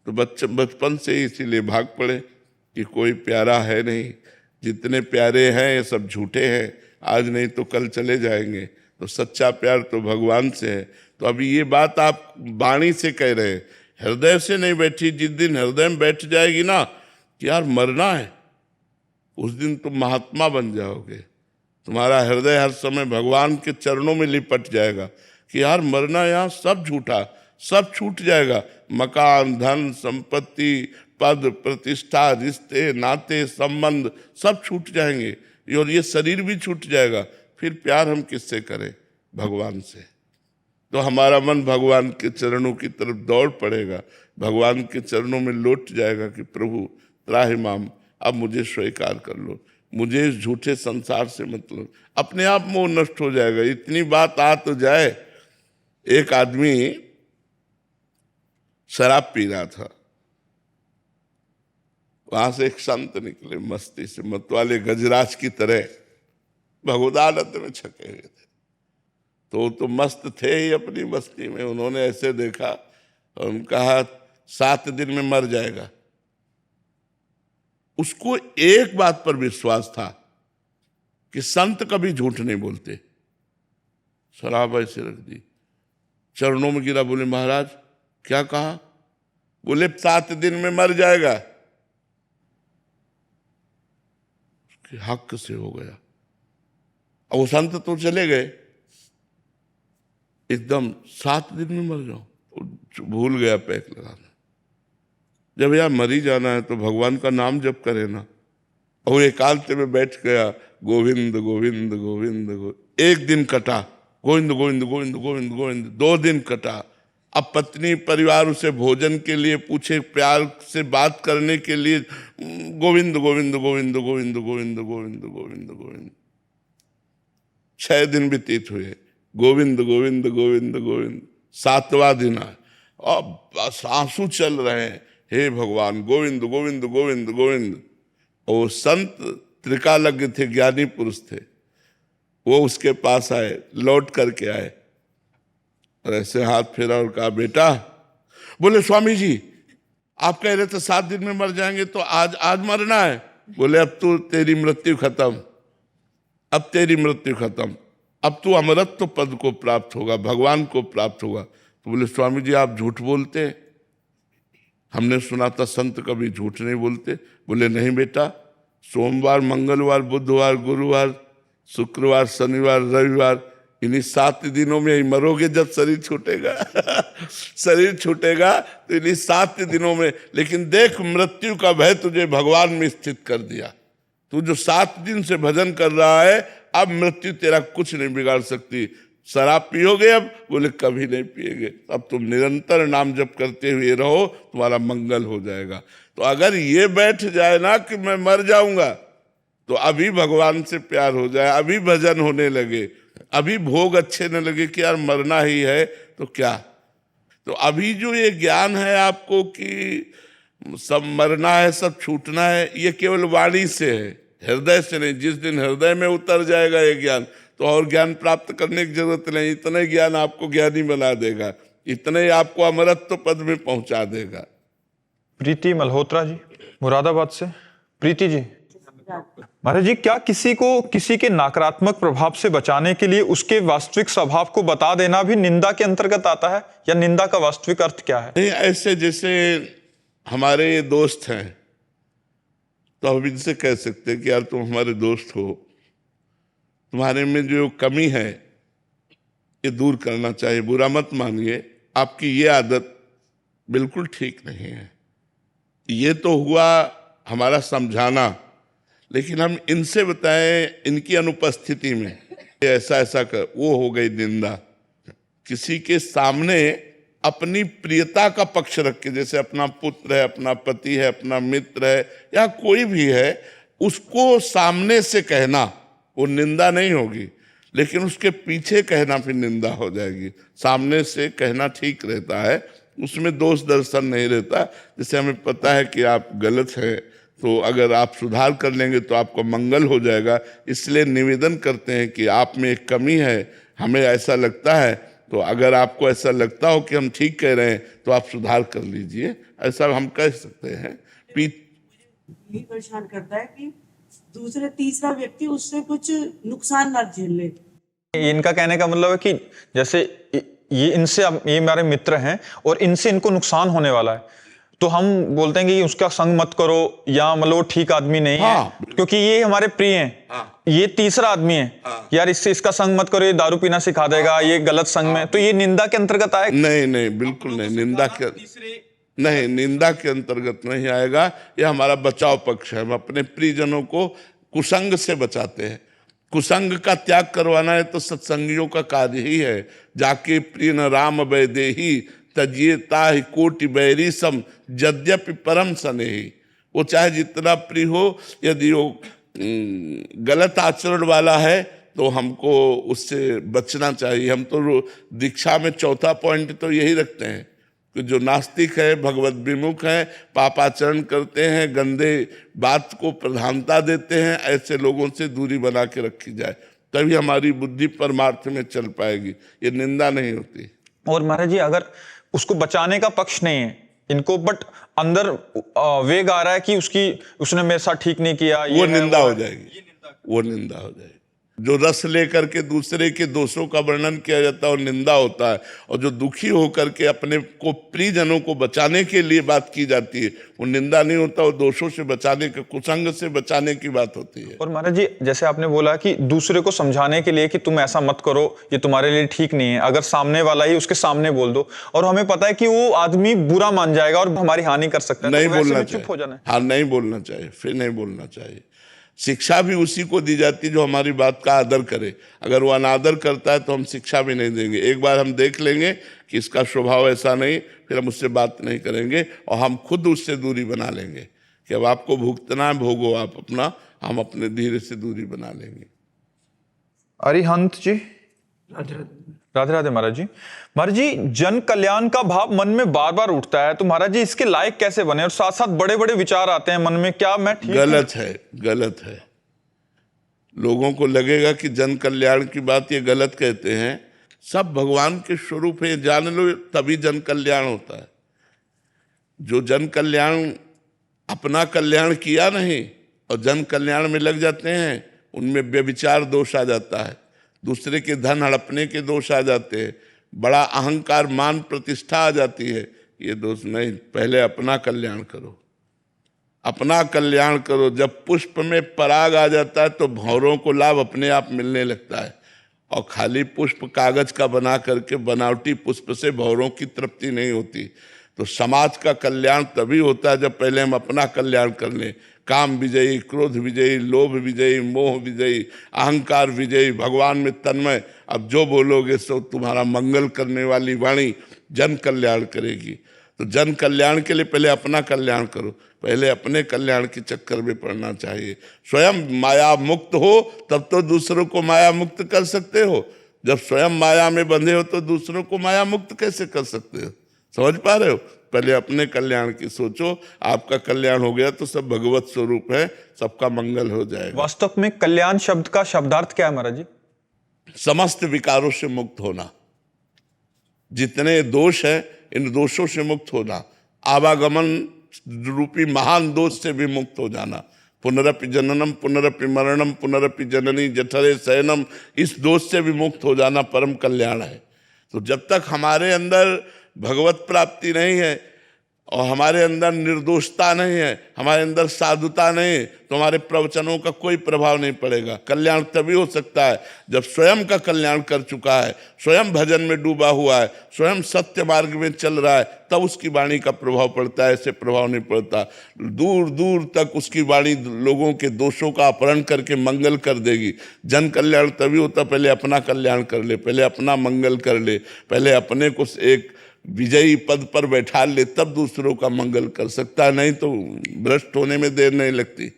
तो बचपन से ही इसीलिए भाग पड़े कि कोई प्यारा है नहीं, जितने प्यारे हैं ये सब झूठे हैं, आज नहीं तो कल चले जाएंगे। तो सच्चा प्यार तो भगवान से है। तो अभी ये बात आप वाणी से कह रहे हैं, हृदय से नहीं बैठी। जिस दिन हृदय में बैठ जाएगी ना कि यार मरना है, उस दिन तुम महात्मा बन जाओगे। तुम्हारा हृदय हर समय भगवान के चरणों में लिपट जाएगा कि यार मरना, यहाँ सब झूठा, सब छूट जाएगा। मकान, धन, संपत्ति, पद, प्रतिष्ठा, रिश्ते, नाते, संबंध सब छूट जाएंगे, और ये शरीर भी छूट जाएगा। फिर प्यार हम किससे करें? भगवान से। तो हमारा मन भगवान के चरणों की तरफ दौड़ पड़ेगा, भगवान के चरणों में लौट जाएगा कि प्रभु त्राहिमाम, अब मुझे स्वीकार कर लो, मुझे इस झूठे संसार से मत लो। अपने आप मोह नष्ट हो जाएगा। इतनी बात आ तो जाए, एक आदमी शराब पी रहा था, वहां से एक संत निकले मस्ती से, मतवाले गजराज की तरह भगवदानंद में छके हुए थे। तो मस्त थे ही अपनी मस्ती में। उन्होंने ऐसे देखा और उन्होंने कहा 7 दिन में मर जाएगा। उसको एक बात पर विश्वास था कि संत कभी झूठ नहीं बोलते। शराब ऐसे रख दी, चरणों में गिरा, बोले महाराज क्या कहा? बोले 7 दिन में मर जाएगा। उसके हक से हो गया। और वो संत तो चले गए, एकदम 7 दिन में मर जाओ, तो भूल गया पैक लगाना। जब यार मरी जाना है तो भगवान का नाम जप करे ना। और एकांत में बैठ गया, गोविंद गोविंद गोविंद गोविंद। 1 दिन कटा, गोविंद गोविंद गोविंद गोविंद गोविंद। 2 दिन कटा। अब पत्नी परिवार उसे भोजन के लिए पूछे, प्यार से बात करने के लिए, गोविंद गोविंद गोविंद गोविंद गोविंद गोविंद गोविंद गोविंद। 6 दिन व्यतीत हुए, गोविंद गोविंद गोविंद गोविंद। 7वां दिन आया, अब आंसू चल रहे हैं, हे भगवान गोविंद गोविंद गोविंद गोविंद। और संत त्रिकालज्ञ थे, ज्ञानी पुरुष थे, वो उसके पास आए, लौट करके आए और ऐसे हाथ फेरा और कहा बेटा, बोले स्वामी जी आप कह रहे थे 7 दिन में मर जाएंगे, तो आज मरना है? बोले अब तो तेरी मृत्यु खत्म, अब तेरी मृत्यु खत्म, अब तू अमरत्व पद को प्राप्त होगा, भगवान को प्राप्त होगा। तो बोले स्वामी जी आप झूठ बोलते, हमने सुना था संत कभी झूठ नहीं बोलते। बोले नहीं बेटा, सोमवार मंगलवार बुधवार गुरुवार शुक्रवार शनिवार रविवार, इन्हीं 7 दिनों में ही मरोगे जब शरीर छूटेगा। शरीर छूटेगा तो इन्हीं 7 दिनों में। लेकिन देख, मृत्यु का भय तुझे भगवान में स्थित कर दिया। तू जो 7 दिन से भजन कर रहा है, अब मृत्यु तेरा कुछ नहीं बिगाड़ सकती। शराब पियोगे अब? बोले कभी नहीं पिएगे। अब तुम निरंतर नाम जप करते हुए रहो, तुम्हारा मंगल हो जाएगा। तो अगर ये बैठ जाए ना कि मैं मर जाऊंगा, तो अभी भगवान से प्यार हो जाए, अभी भजन होने लगे, अभी भोग अच्छे न लगे कि यार मरना ही है, तो क्या? तो अभी जो ये ज्ञान है आपको कि सब मरना है, सब छूटना है, ये केवल वाणी से है, हृदय से नहीं। जिस दिन हृदय में उतर जाएगा ये ज्ञान, तो और ज्ञान प्राप्त करने की जरूरत नहीं। इतना ही ज्ञान आपको ज्ञानी बना देगा, इतना ही आपको अमरत्व पद में पहुंचा देगा। प्रीति मल्होत्रा जी मुरादाबाद से। प्रीति जी, महाराज जी क्या किसी के नकारात्मक प्रभाव से बचाने के लिए उसके वास्तविक स्वभाव को बता देना भी निंदा के अंतर्गत आता है, या निंदा का वास्तविक अर्थ क्या है? नहीं, ऐसे जैसे हमारे दोस्त हैं, तो हम इनसे कह सकते हैं कि यार तुम हमारे दोस्त हो, तुम्हारे में जो कमी है ये दूर करना चाहिए, बुरा मत मानिए, आपकी ये आदत बिल्कुल ठीक नहीं है। ये तो हुआ हमारा समझाना, लेकिन हम इनसे बताएं इनकी अनुपस्थिति में ऐसा ऐसा कर, वो हो गई निंदा। किसी के सामने अपनी प्रियता का पक्ष रख के, जैसे अपना पुत्र है, अपना पति है, अपना मित्र है, या कोई भी है, उसको सामने से कहना वो निंदा नहीं होगी, लेकिन उसके पीछे कहना फिर निंदा हो जाएगी। सामने से कहना ठीक रहता है, उसमें दोष दर्शन नहीं रहता। जैसे हमें पता है कि आप गलत हैं, तो अगर आप सुधार कर लेंगे तो आपको मंगल हो जाएगा। इसलिए निवेदन करते हैं कि आप में एक कमी है, हमें ऐसा लगता है, तो अगर आपको ऐसा लगता हो कि हम ठीक कह रहे हैं तो आप सुधार कर लीजिए, ऐसा हम कह सकते हैं। यही परेशान करता है कि दूसरे तीसरा व्यक्ति उससे कुछ नुकसान ना झेल ले। इनका कहने का मतलब है कि जैसे ये हमारे मित्र हैं और इनसे इनको नुकसान होने वाला है, तो हम बोलते हैं कि उसका संग मत करो, या मतलब ठीक आदमी नहीं है, क्योंकि ये हमारे प्रिय हैं। ये तीसरा आदमी है, यार इसका संग मत करो, ये दारू पीना सिखा देगा, ये गलत संग में, तो ये निंदा के अंतर्गत आएगा? नहीं नहीं, बिल्कुल नहीं, निंदा के अंतर्गत नहीं आएगा। ये हमारा बचाव पक्ष है। हम अपने प्रियजनों को कुसंग से बचाते हैं। कुसंग का त्याग करवाना है तो सत्संगियों का कार्य ही है। जाके प्रिय न राम वैदेही तजिए ताहि कोटि बैरी सम यद्यपि परम स्नेही। वो चाहे जितना प्रिय हो, यदि वो गलत आचरण वाला है तो हमको उससे बचना चाहिए। हम तो दीक्षा में चौथा पॉइंट तो यही रखते हैं कि जो नास्तिक है, भगवत विमुख है, पापाचरण करते हैं, गंदे बात को प्रधानता देते हैं, ऐसे लोगों से दूरी बना के रखी जाए, तभी हमारी बुद्धि परमार्थ में चल पाएगी। ये निंदा नहीं होती। और महाराज जी अगर उसको बचाने का पक्ष नहीं है इनको, बट अंदर वेग आ रहा है कि उसने मेरे साथ ठीक नहीं किया, वो निंदा हो जाएगी, वो निंदा हो जाएगी। जो रस लेकर के दूसरे के दोषों का वर्णन किया जाता है और निंदा होता है, और जो दुखी होकर के अपने को प्रियजनों को बचाने के लिए बात की जाती है वो निंदा नहीं होता, वो दोषों से बचाने के, कुसंग से बचाने की बात होती है। और महाराज जी जैसे आपने बोला कि दूसरे को समझाने के लिए कि तुम ऐसा मत करो, ये तुम्हारे लिए ठीक नहीं है, अगर सामने वाला ही उसके सामने बोल दो और हमें पता है कि वो आदमी बुरा मान जाएगा और हमारी हानि कर सकता है, नहीं तो वैसे बोलना भी चुप हो जाना है। हाँ, नहीं बोलना चाहिए, फिर नहीं बोलना चाहिए। शिक्षा भी उसी को दी जाती है जो हमारी बात का आदर करे। अगर वो अनादर करता है तो हम शिक्षा भी नहीं देंगे। एक बार हम देख लेंगे कि इसका स्वभाव ऐसा नहीं, फिर हम उससे बात नहीं करेंगे और हम खुद उससे दूरी बना लेंगे कि अब आपको भुगतना है, भोगो आप अपना, हम अपने धीरे से दूरी बना लेंगे। अरिहंत जी। राधे राधे। राधे राधे महाराज जी। महाराज जी जन कल्याण का भाव मन में बार बार उठता है, तो महाराज जी इसके लायक कैसे बने? और साथ साथ बड़े बड़े विचार आते हैं मन में, क्या मैं ठीक गलत है, गलत है। लोगों को लगेगा कि जन कल्याण की बात ये गलत कहते हैं। सब भगवान के स्वरूप है, जान लो, तभी जन कल्याण होता है। जो जन कल्याण अपना कल्याण किया नहीं और जन कल्याण में लग जाते हैं, उनमें व्यभिचार दोष आ जाता है, दूसरे के धन हड़पने के दोष आ जाते हैं, बड़ा अहंकार मान प्रतिष्ठा आ जाती है। ये दोष नहीं, पहले अपना कल्याण करो, अपना कल्याण करो। जब पुष्प में पराग आ जाता है तो भंवरों को लाभ अपने आप मिलने लगता है, और खाली पुष्प कागज का बना करके बनावटी पुष्प से भंवरों की तृप्ति नहीं होती। तो समाज का कल्याण तभी होता है जब पहले हम अपना कल्याण कर लें। काम विजयी, क्रोध विजयी, लोभ विजयी, मोह विजयी, अहंकार विजयी, भगवान में तन्मय। अब जो बोलोगे सो तुम्हारा मंगल करने वाली वाणी जन कल्याण करेगी। तो जन कल्याण के लिए पहले अपना कल्याण करो, पहले अपने कल्याण के चक्कर में पड़ना चाहिए। स्वयं माया मुक्त हो तब तो दूसरों को माया मुक्त कर सकते हो। जब स्वयं माया में बंधे हो तो दूसरों को माया मुक्त कैसे कर सकते हो? समझ पा रहे हो? पहले अपने कल्याण की सोचो। आपका कल्याण हो गया तो सब भगवत स्वरूप है, सबका मंगल हो जाएगा। वास्तव में कल्याण शब्द का शब्दार्थ क्या है महाराज जी? समस्त विकारों से मुक्त होना, जितने दोष है इन दोषों से मुक्त होना, आवागमन रूपी महान दोष से भी मुक्त हो जाना। पुनरपि जननम पुनरपि मरणम पुनरपि जननी जठरे शयनम, इस दोष से भी मुक्त हो जाना परम कल्याण है। तो जब तक हमारे अंदर भगवत प्राप्ति नहीं है और हमारे अंदर निर्दोषता नहीं है, हमारे अंदर साधुता नहीं है, तो हमारे प्रवचनों का कोई प्रभाव नहीं पड़ेगा। कल्याण तभी हो सकता है जब स्वयं का कल्याण कर चुका है, स्वयं भजन में डूबा हुआ है, स्वयं सत्य मार्ग में चल रहा है, तब उसकी वाणी का प्रभाव पड़ता है। ऐसे प्रभाव नहीं पड़ता। दूर दूर तक उसकी वाणी लोगों के दोषों का अपहरण करके मंगल कर देगी। जन कल्याण तभी होता पहले अपना कल्याण कर ले, पहले अपना मंगल कर ले, पहले अपने को एक विजयी पद पर बैठा ले, तब दूसरों का मंगल कर सकता है। नहीं तो भ्रष्ट होने में देर नहीं लगती।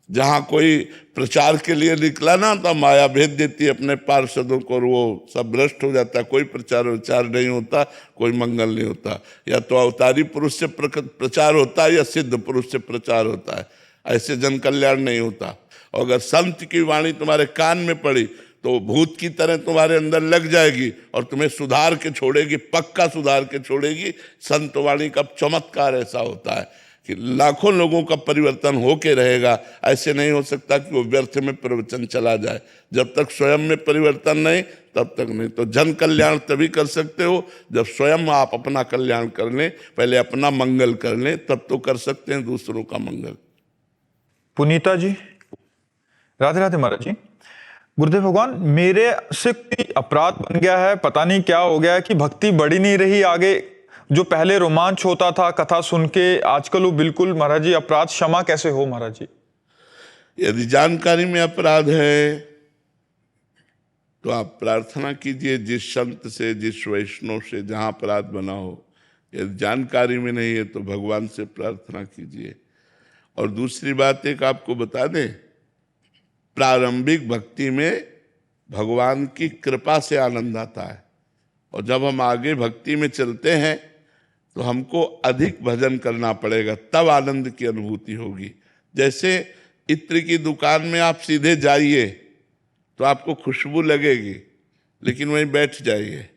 जहाँ कोई प्रचार के लिए निकला ना तो माया भेज देती है अपने पार्षदों को और वो सब भ्रष्ट हो जाता है। कोई प्रचार विचार नहीं होता, कोई मंगल नहीं होता। या तो अवतारी पुरुष से प्रचार होता है या सिद्ध पुरुष से प्रचार होता है। ऐसे जन कल्याण नहीं होता। और अगर संत की वाणी तुम्हारे कान में पड़ी तो भूत की तरह तुम्हारे अंदर लग जाएगी और तुम्हें सुधार के छोड़ेगी, पक्का सुधार के छोड़ेगी। संत वाणी का चमत्कार ऐसा होता है कि लाखों लोगों का परिवर्तन होके रहेगा। ऐसे नहीं हो सकता कि वो व्यर्थ में प्रवचन चला जाए। जब तक स्वयं में परिवर्तन नहीं तब तक नहीं। तो जन कल्याण तभी कर सकते हो जब स्वयं आप अपना कल्याण कर लें, पहले अपना मंगल कर लें, तब तो कर सकते हैं दूसरों का मंगल। पुनीता जी। राधे राधे महाराज जी। गुरुदेव भगवान, मेरे से कोई अपराध बन गया है, पता नहीं क्या हो गया है कि भक्ति बढ़ी नहीं रही आगे। जो पहले रोमांच होता था कथा सुन के, आजकल वो बिल्कुल महाराज जी अपराध क्षमा कैसे हो महाराज जी? यदि जानकारी में अपराध है तो आप प्रार्थना कीजिए जिस संत से, जिस वैष्णव से, जहाँ अपराध बना हो। यदि जानकारी में नहीं है तो भगवान से प्रार्थना कीजिए। और दूसरी बात एक आपको बता दें, प्रारंभिक भक्ति में भगवान की कृपा से आनंद आता है, और जब हम आगे भक्ति में चलते हैं तो हमको अधिक भजन करना पड़ेगा, तब आनंद की अनुभूति होगी। जैसे इत्र की दुकान में आप सीधे जाइए तो आपको खुशबू लगेगी, लेकिन वहीं बैठ जाइए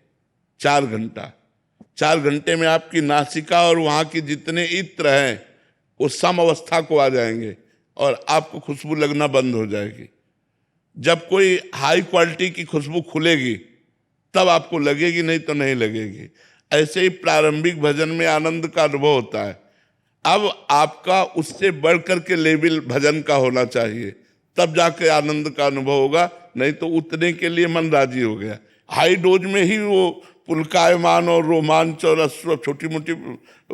4 घंटा, 4 घंटे में आपकी नासिका और वहाँ की जितने इत्र हैं वो सम अवस्था को आ जाएंगे और आपको खुशबू लगना बंद हो जाएगी। जब कोई हाई क्वालिटी की खुशबू खुलेगी तब आपको लगेगी, नहीं तो नहीं लगेगी। ऐसे ही प्रारंभिक भजन में आनंद का अनुभव होता है। अब आपका उससे बढ़कर के लेवल भजन का होना चाहिए, तब जाके आनंद का अनुभव होगा, नहीं तो उतने के लिए मन राजी हो गया। हाई डोज में ही वो पुलकायमान और रोमांच और अश्व छोटी मोटी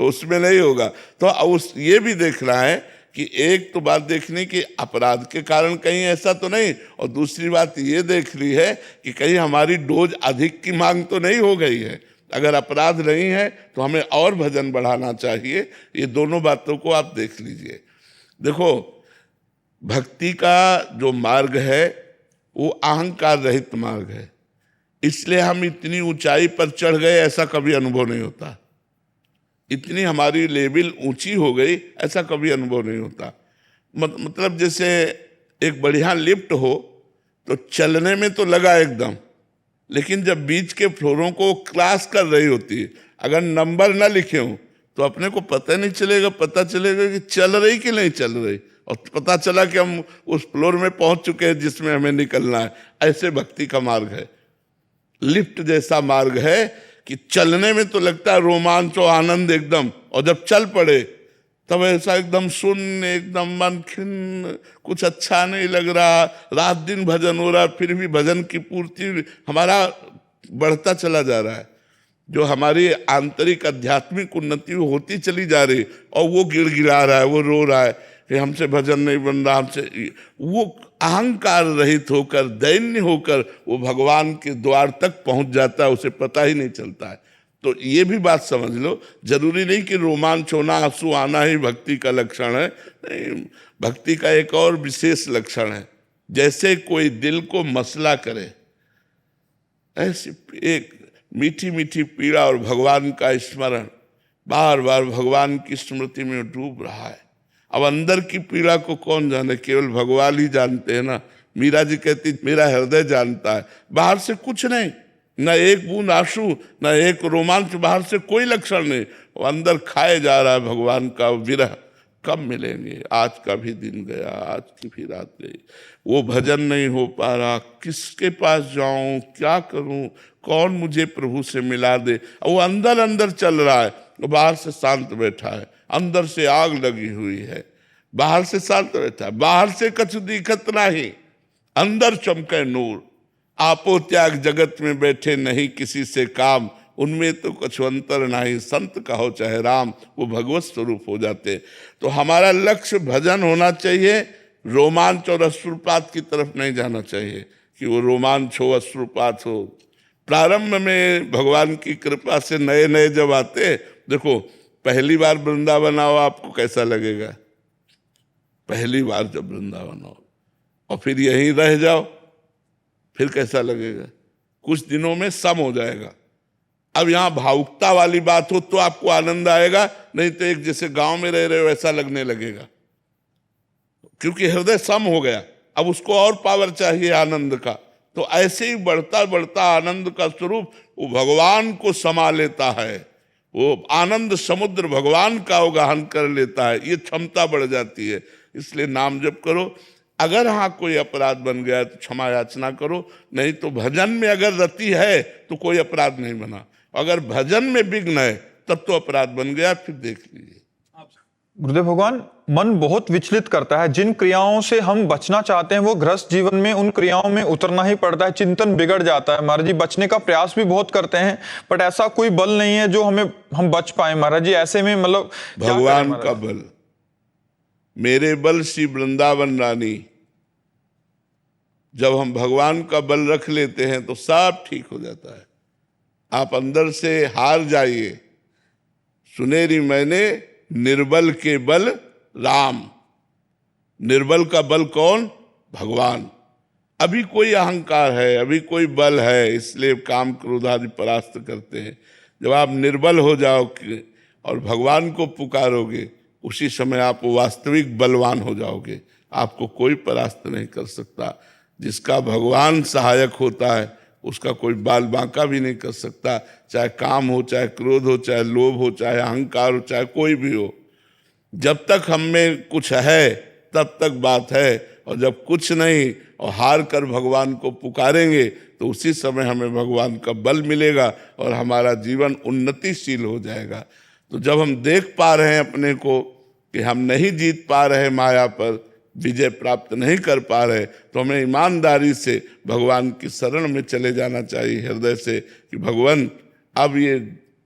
उसमें नहीं होगा। तो उस ये भी देखना है कि एक तो बात देखनी कि अपराध के कारण कहीं ऐसा तो नहीं, और दूसरी बात ये देख ली है कि कहीं हमारी डोज अधिक की मांग तो नहीं हो गई है। अगर अपराध नहीं है तो हमें और भजन बढ़ाना चाहिए। ये दोनों बातों को आप देख लीजिए। देखो, भक्ति का जो मार्ग है वो अहंकार रहित मार्ग है, इसलिए हम इतनी ऊंचाई पर चढ़ गए ऐसा कभी अनुभव नहीं होता। इतनी हमारी लेवल ऊंची हो गई ऐसा कभी अनुभव नहीं होता। मतलब जैसे एक बढ़िया लिफ्ट हो तो चलने में तो लगा एकदम, लेकिन जब बीच के फ्लोरों को क्रॉस कर रही होती है, अगर नंबर ना लिखे हो तो अपने को पता नहीं चलेगा, पता चलेगा कि चल रही कि नहीं चल रही, और पता चला कि हम उस फ्लोर में पहुंच चुके हैं जिसमें हमें निकलना है। ऐसे भक्ति का मार्ग है, लिफ्ट जैसा मार्ग है कि चलने में तो लगता है रोमांच और आनंद एकदम, और जब चल पड़े तब ऐसा एकदम शून्य, एकदम मन खिन्न, कुछ अच्छा नहीं लग रहा। रात दिन भजन हो रहा, फिर भी भजन की पूर्ति हमारा बढ़ता चला जा रहा है। जो हमारी आंतरिक आध्यात्मिक उन्नति होती चली जा रही, और वो गिड़गिड़ा रहा है, वो रो रहा है कि हमसे भजन नहीं बन रहा, हमसे। वो अहंकार रहित होकर, दैन्य होकर वो भगवान के द्वार तक पहुंच जाता है, उसे पता ही नहीं चलता है। तो ये भी बात समझ लो, जरूरी नहीं कि रोमांच होना, आंसू आना ही भक्ति का लक्षण है। नहीं, भक्ति का एक और विशेष लक्षण है, जैसे कोई दिल को मसला करे, ऐसी एक मीठी मीठी पीड़ा और भगवान का स्मरण, बार बार भगवान की स्मृति में डूब रहा है। अब अंदर की पीड़ा को कौन जाने, केवल भगवान ही जानते हैं ना। मीरा जी कहती मेरा हृदय जानता है, बाहर से कुछ नहीं, न एक बूंद आंसू, न एक रोमांच, बाहर से कोई लक्षण नहीं। वो अंदर खाए जा रहा है भगवान का विरह। कब मिलेंगे, आज का भी दिन गया, आज की भी रात गई, वो भजन नहीं हो पा रहा, किसके पास जाऊं, क्या करूं, कौन मुझे प्रभु से मिला दे। वो अंदर अंदर चल रहा है, बाहर से शांत बैठा है, अंदर से आग लगी हुई है, बाहर से शांत बैठा है। बाहर से कछु दिखत नहीं, अंदर चमके नूर। आपो त्याग जगत में बैठे नहीं किसी से काम, उनमें तो कुछ अंतर नहीं, संत कहो चाहे राम, वो भगवत स्वरूप हो जाते। तो हमारा लक्ष्य भजन होना चाहिए, रोमांच और अश्रुपात की तरफ नहीं जाना चाहिए कि वो रोमांच हो, अश्रुपात हो। प्रारंभ में भगवान की कृपा से नए नए जब आते, देखो पहली बार वृंदावन आओ आपको कैसा लगेगा, पहली बार जब वृंदावन आओ और फिर यहीं रह जाओ फिर कैसा लगेगा, कुछ दिनों में सम हो जाएगा। अब यहाँ भावुकता वाली बात हो तो आपको आनंद आएगा, नहीं तो एक जैसे गांव में रह रहे हो ऐसा लगने लगेगा, क्योंकि हृदय सम हो गया। अब उसको और पावर चाहिए आनंद का। तो ऐसे ही बढ़ता बढ़ता आनंद का स्वरूप वो भगवान को समा लेता है, वो आनंद समुद्र भगवान का अवगाहन कर लेता है, ये क्षमता बढ़ जाती है। इसलिए नाम जप करो। अगर हाँ कोई अपराध बन गया तो क्षमा याचना करो, नहीं तो भजन में अगर रति है तो कोई अपराध नहीं बना, अगर भजन में विघ्न है तब तो अपराध बन गया, फिर देख लीजिए। गुरुदेव भगवान, मन बहुत विचलित करता है। जिन क्रियाओं से हम बचना चाहते हैं वो गृहस्थ जीवन में उन क्रियाओं में उतरना ही पड़ता है, चिंतन बिगड़ जाता है। महाराज जी बचने का प्रयास भी बहुत करते हैं, बट ऐसा कोई बल नहीं है जो हम बच पाए। महाराज जी ऐसे में मतलब भगवान का बल, मेरे बल श्री वृंदावन रानी, जब हम भगवान का बल रख लेते हैं तो सब ठीक हो जाता है। आप अंदर से हार जाइए। सुनेरी मैंने निर्बल के बल राम। निर्बल का बल कौन? भगवान। अभी कोई अहंकार है, अभी कोई बल है, इसलिए काम क्रोध आदि परास्त करते हैं। जब आप निर्बल हो जाओगे और भगवान को पुकारोगे, उसी समय आप वास्तविक बलवान हो जाओगे। आपको कोई परास्त नहीं कर सकता। जिसका भगवान सहायक होता है उसका कोई बाल बांका भी नहीं कर सकता। चाहे काम हो, चाहे क्रोध हो, चाहे लोभ हो, चाहे अहंकार हो, चाहे कोई भी हो। जब तक हम में कुछ है तब तक बात है, और जब कुछ नहीं और हार कर भगवान को पुकारेंगे तो उसी समय हमें भगवान का बल मिलेगा और हमारा जीवन उन्नतिशील हो जाएगा। तो जब हम देख पा रहे हैं अपने को कि हम नहीं जीत पा रहे, माया पर विजय प्राप्त नहीं कर पा रहे, तो हमें ईमानदारी से भगवान की शरण में चले जाना चाहिए हृदय से कि भगवान अब ये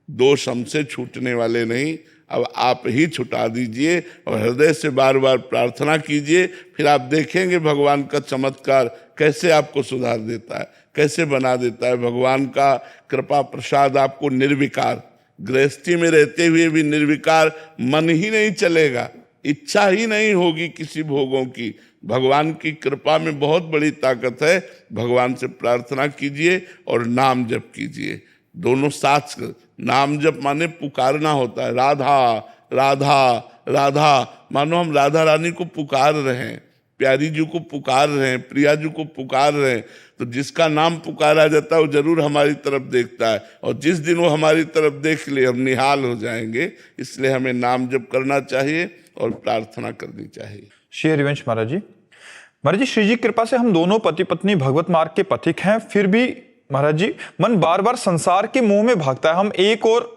दोष हमसे छूटने वाले नहीं, अब आप ही छुटा दीजिए। और हृदय से बार बार प्रार्थना कीजिए। फिर आप देखेंगे भगवान का चमत्कार कैसे आपको सुधार देता है, कैसे बना देता है। भगवान का कृपा प्रसाद आपको निर्विकार, गृहस्थी में रहते हुए भी निर्विकार मन ही नहीं चलेगा, इच्छा ही नहीं होगी किसी भोगों की। भगवान की कृपा में बहुत बड़ी ताकत है। भगवान से प्रार्थना कीजिए और नाम जप कीजिए, दोनों साथ। नाम जप माने पुकारना होता है, राधा राधा राधा। मानो हम राधा रानी को पुकार रहे हैं, प्यारी जी को पुकार रहे हैं, प्रिया जी को पुकार रहे हैं। तो जिसका नाम पुकारा जाता है वो जरूर हमारी तरफ देखता है, और जिस दिन वो हमारी तरफ देख ले हम निहाल हो जाएंगे। इसलिए हमें नाम जप करना चाहिए और प्रार्थना करनी चाहिए। श्री हरिवंश महाराज जी, महाराज जी, श्री जी की कृपा से हम दोनों पति पत्नी भगवत मार्ग के पथिक हैं, फिर भी महाराज जी मन बार बार संसार के मोह में भागता है। हम एक और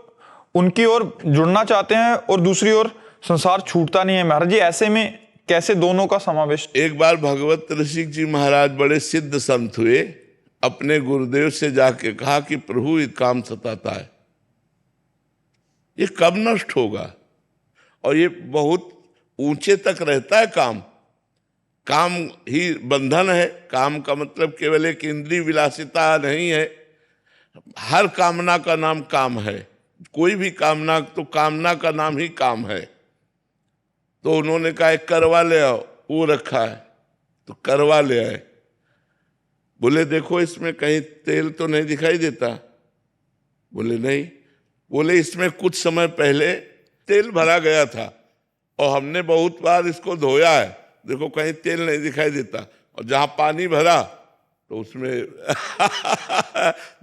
उनकी ओर जुड़ना चाहते हैं और दूसरी ओर संसार छूटता नहीं है। महाराज जी, ऐसे में कैसे दोनों का समावेश? एक बार भगवत ऋषिक जी महाराज बड़े सिद्ध संत हुए, अपने गुरुदेव से जाके कहा कि प्रभु ये काम सताता है, ये कब नष्ट होगा? और ये बहुत ऊंचे तक रहता है काम। काम ही बंधन है। काम का मतलब केवल एक इंद्रिय विलासिता नहीं है। हर कामना का नाम काम है। कोई भी कामना, तो कामना का नाम ही काम है। तो उन्होंने कहा एक करवा ले आओ, वो रखा है तो करवा ले आए। बोले देखो इसमें कहीं तेल तो नहीं दिखाई देता? बोले नहीं। बोले इसमें कुछ समय पहले तेल भरा गया था और हमने बहुत बार इसको धोया है, देखो कहीं तेल नहीं दिखाई देता। और जहां पानी भरा तो उसमें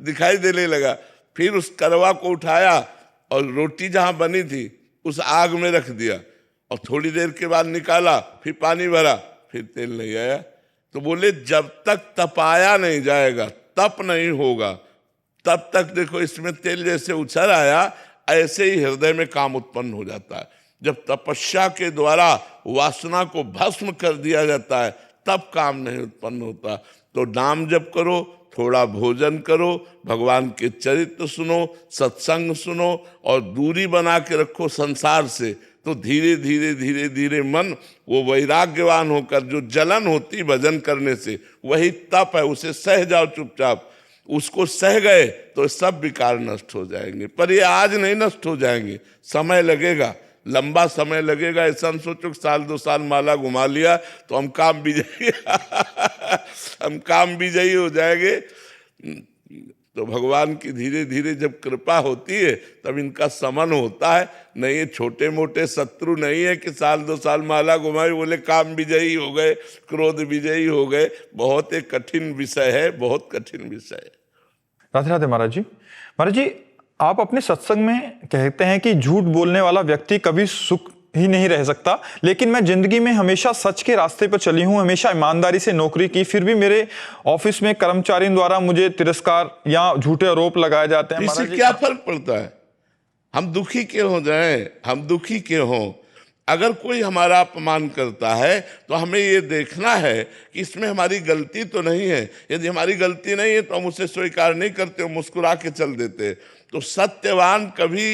दिखाई देने लगा। फिर उस करवा को उठाया और रोटी जहां बनी थी उस आग में रख दिया, और थोड़ी देर के बाद निकाला, फिर पानी भरा, फिर तेल नहीं आया। तो बोले जब तक तपाया नहीं जाएगा, तप नहीं होगा, तब तक देखो इसमें तेल जैसे उछल आया, ऐसे ही हृदय में काम उत्पन्न हो जाता है। जब तपस्या के द्वारा वासना को भस्म कर दिया जाता है तब काम नहीं उत्पन्न होता। तो नाम जप करो, थोड़ा भोजन करो, भगवान के चरित्र सुनो, सत्संग सुनो, और दूरी बना के रखो संसार से। तो धीरे धीरे धीरे धीरे मन वो वैराग्यवान होकर, जो जलन होती भजन करने से, वही तप है, उसे सह जाओ चुपचाप। उसको सह गए तो सब विकार नष्ट हो जाएंगे। पर ये आज नहीं नष्ट हो जाएंगे, समय लगेगा, लंबा समय लगेगा। ऐसा सोचो साल 2 साल माला घुमा लिया तो हम काम विजयी हम काम विजयी हो जाएंगे। तो भगवान की धीरे धीरे जब कृपा होती है तब इनका समन होता है। नहीं ये छोटे मोटे शत्रु नहीं है कि साल 2 साल माला घुमाई बोले काम विजयी हो गए, क्रोध विजयी हो गए। बहुत एक कठिन विषय है, बहुत कठिन विषय है। राधे राधे महाराज जी। महाराज जी, आप अपने सत्संग में कहते हैं कि झूठ बोलने वाला व्यक्ति कभी सुख ही नहीं रह सकता, लेकिन मैं जिंदगी में हमेशा सच के रास्ते पर चली हूं, हमेशा ईमानदारी से नौकरी की, फिर भी मेरे ऑफिस में कर्मचारियों द्वारा मुझे तिरस्कार या झूठे आरोप लगाए जाते हैं। इससे क्या फर्क पड़ता है? हम दुखी क्यों हो जाएं? हम दुखी क्यों हो? अगर कोई हमारा अपमान करता है तो हमें ये देखना है कि इसमें हमारी गलती तो नहीं है। यदि हमारी गलती नहीं है तो हम उसे स्वीकार नहीं करते, मुस्कुरा के चल देते। तो सत्यवान कभी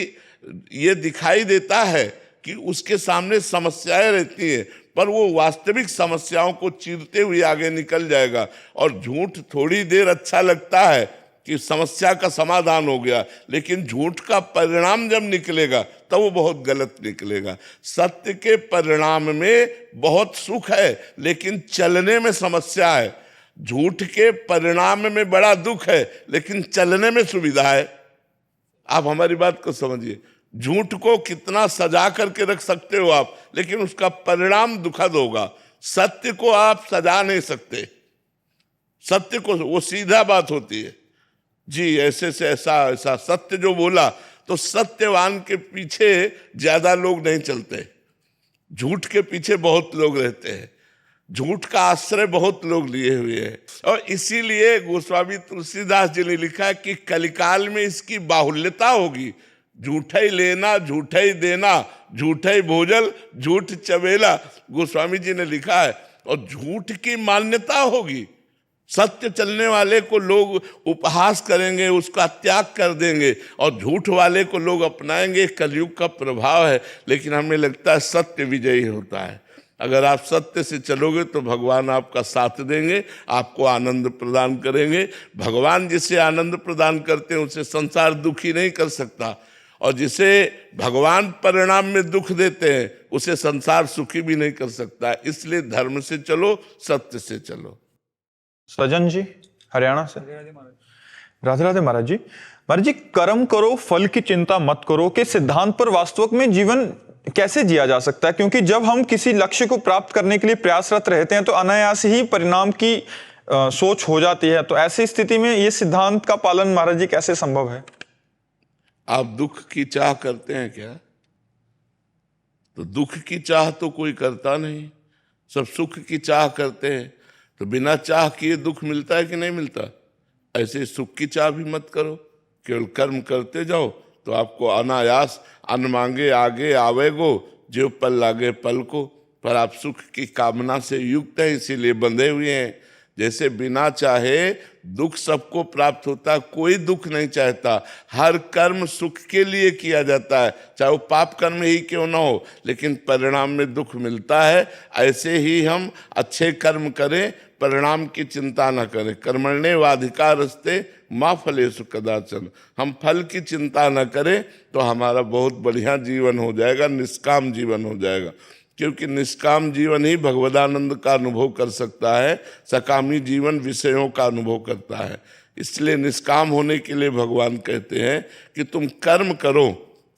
ये दिखाई देता है कि उसके सामने समस्याएं रहती है, पर वो वास्तविक समस्याओं को चीरते हुए आगे निकल जाएगा। और झूठ थोड़ी देर अच्छा लगता है कि समस्या का समाधान हो गया, लेकिन झूठ का परिणाम जब निकलेगा तब वो बहुत गलत निकलेगा। सत्य के परिणाम में बहुत सुख है, लेकिन चलने में समस्या है। झूठ के परिणाम में बड़ा दुख है, लेकिन चलने में सुविधा है। आप हमारी बात को समझिए, झूठ को कितना सजा करके रख सकते हो आप, लेकिन उसका परिणाम दुखद होगा। सत्य को आप सजा नहीं सकते, सत्य को वो सीधा बात होती है जी, ऐसे से ऐसा ऐसा सत्य जो बोला, तो सत्यवान के पीछे ज्यादा लोग नहीं चलते, झूठ के पीछे बहुत लोग रहते हैं, झूठ का आश्रय बहुत लोग लिए हुए हैं। और इसीलिए गोस्वामी तुलसीदास जी ने लिखा कि कलिकाल में इसकी बाहुल्यता होगी। झूठा ही लेना, झूठा ही देना, झूठा ही भोजन, झूठ चबेला, गोस्वामी जी ने लिखा है। और झूठ की मान्यता होगी, सत्य चलने वाले को लोग उपहास करेंगे, उसका त्याग कर देंगे, और झूठ वाले को लोग अपनाएंगे। कलयुग का प्रभाव है, लेकिन हमें लगता है सत्य विजयी होता है। अगर आप सत्य से चलोगे तो भगवान आपका साथ देंगे, आपको आनंद प्रदान करेंगे। भगवान जिसे आनंद प्रदान करते हैं उसे संसार दुखी नहीं कर सकता, और जिसे भगवान परिणाम में दुख देते हैं उसे संसार सुखी भी नहीं कर सकता। इसलिए धर्म से चलो, सत्य से चलो। सजन जी हरियाणा से। राधे राधे महाराज जी। महाराज जी, कर्म करो फल की चिंता मत करो के सिद्धांत पर वास्तविक में जीवन कैसे जिया जा सकता है? क्योंकि जब हम किसी लक्ष्य को प्राप्त करने के लिए प्रयासरत रहते हैं तो अनायास ही परिणाम की सोच हो जाती है। तो ऐसी स्थिति में ये सिद्धांत का पालन महाराज जी कैसे संभव है? आप दुख की चाह करते हैं क्या? तो दुख की चाह तो कोई करता नहीं, सब सुख की चाह करते हैं। तो बिना चाह किए दुख मिलता है कि नहीं मिलता? ऐसे सुख की चाह भी मत करो, केवल कर्म करते जाओ तो आपको अनायास अन्न मांगे आगे आवेगो, जो पल लागे पल को। पर आप सुख की कामना से युक्त हैं, इसीलिए बंधे हुए हैं। जैसे बिना चाहे दुख सबको प्राप्त होता है, कोई दुख नहीं चाहता। हर कर्म सुख के लिए किया जाता है, चाहे वो पाप कर्म ही क्यों ना हो, लेकिन परिणाम में दुख मिलता है। ऐसे ही हम अच्छे कर्म करें, परिणाम की चिंता न करें। कर्मण्येवाधिकारस्ते मा फलेषु कदाचन। हम फल की चिंता न करें तो हमारा बहुत बढ़िया जीवन हो जाएगा, निष्काम जीवन हो जाएगा। क्योंकि निष्काम जीवन ही भगवदानंद का अनुभव कर सकता है, सकामी जीवन विषयों का अनुभव करता है। इसलिए निष्काम होने के लिए भगवान कहते हैं कि तुम कर्म करो,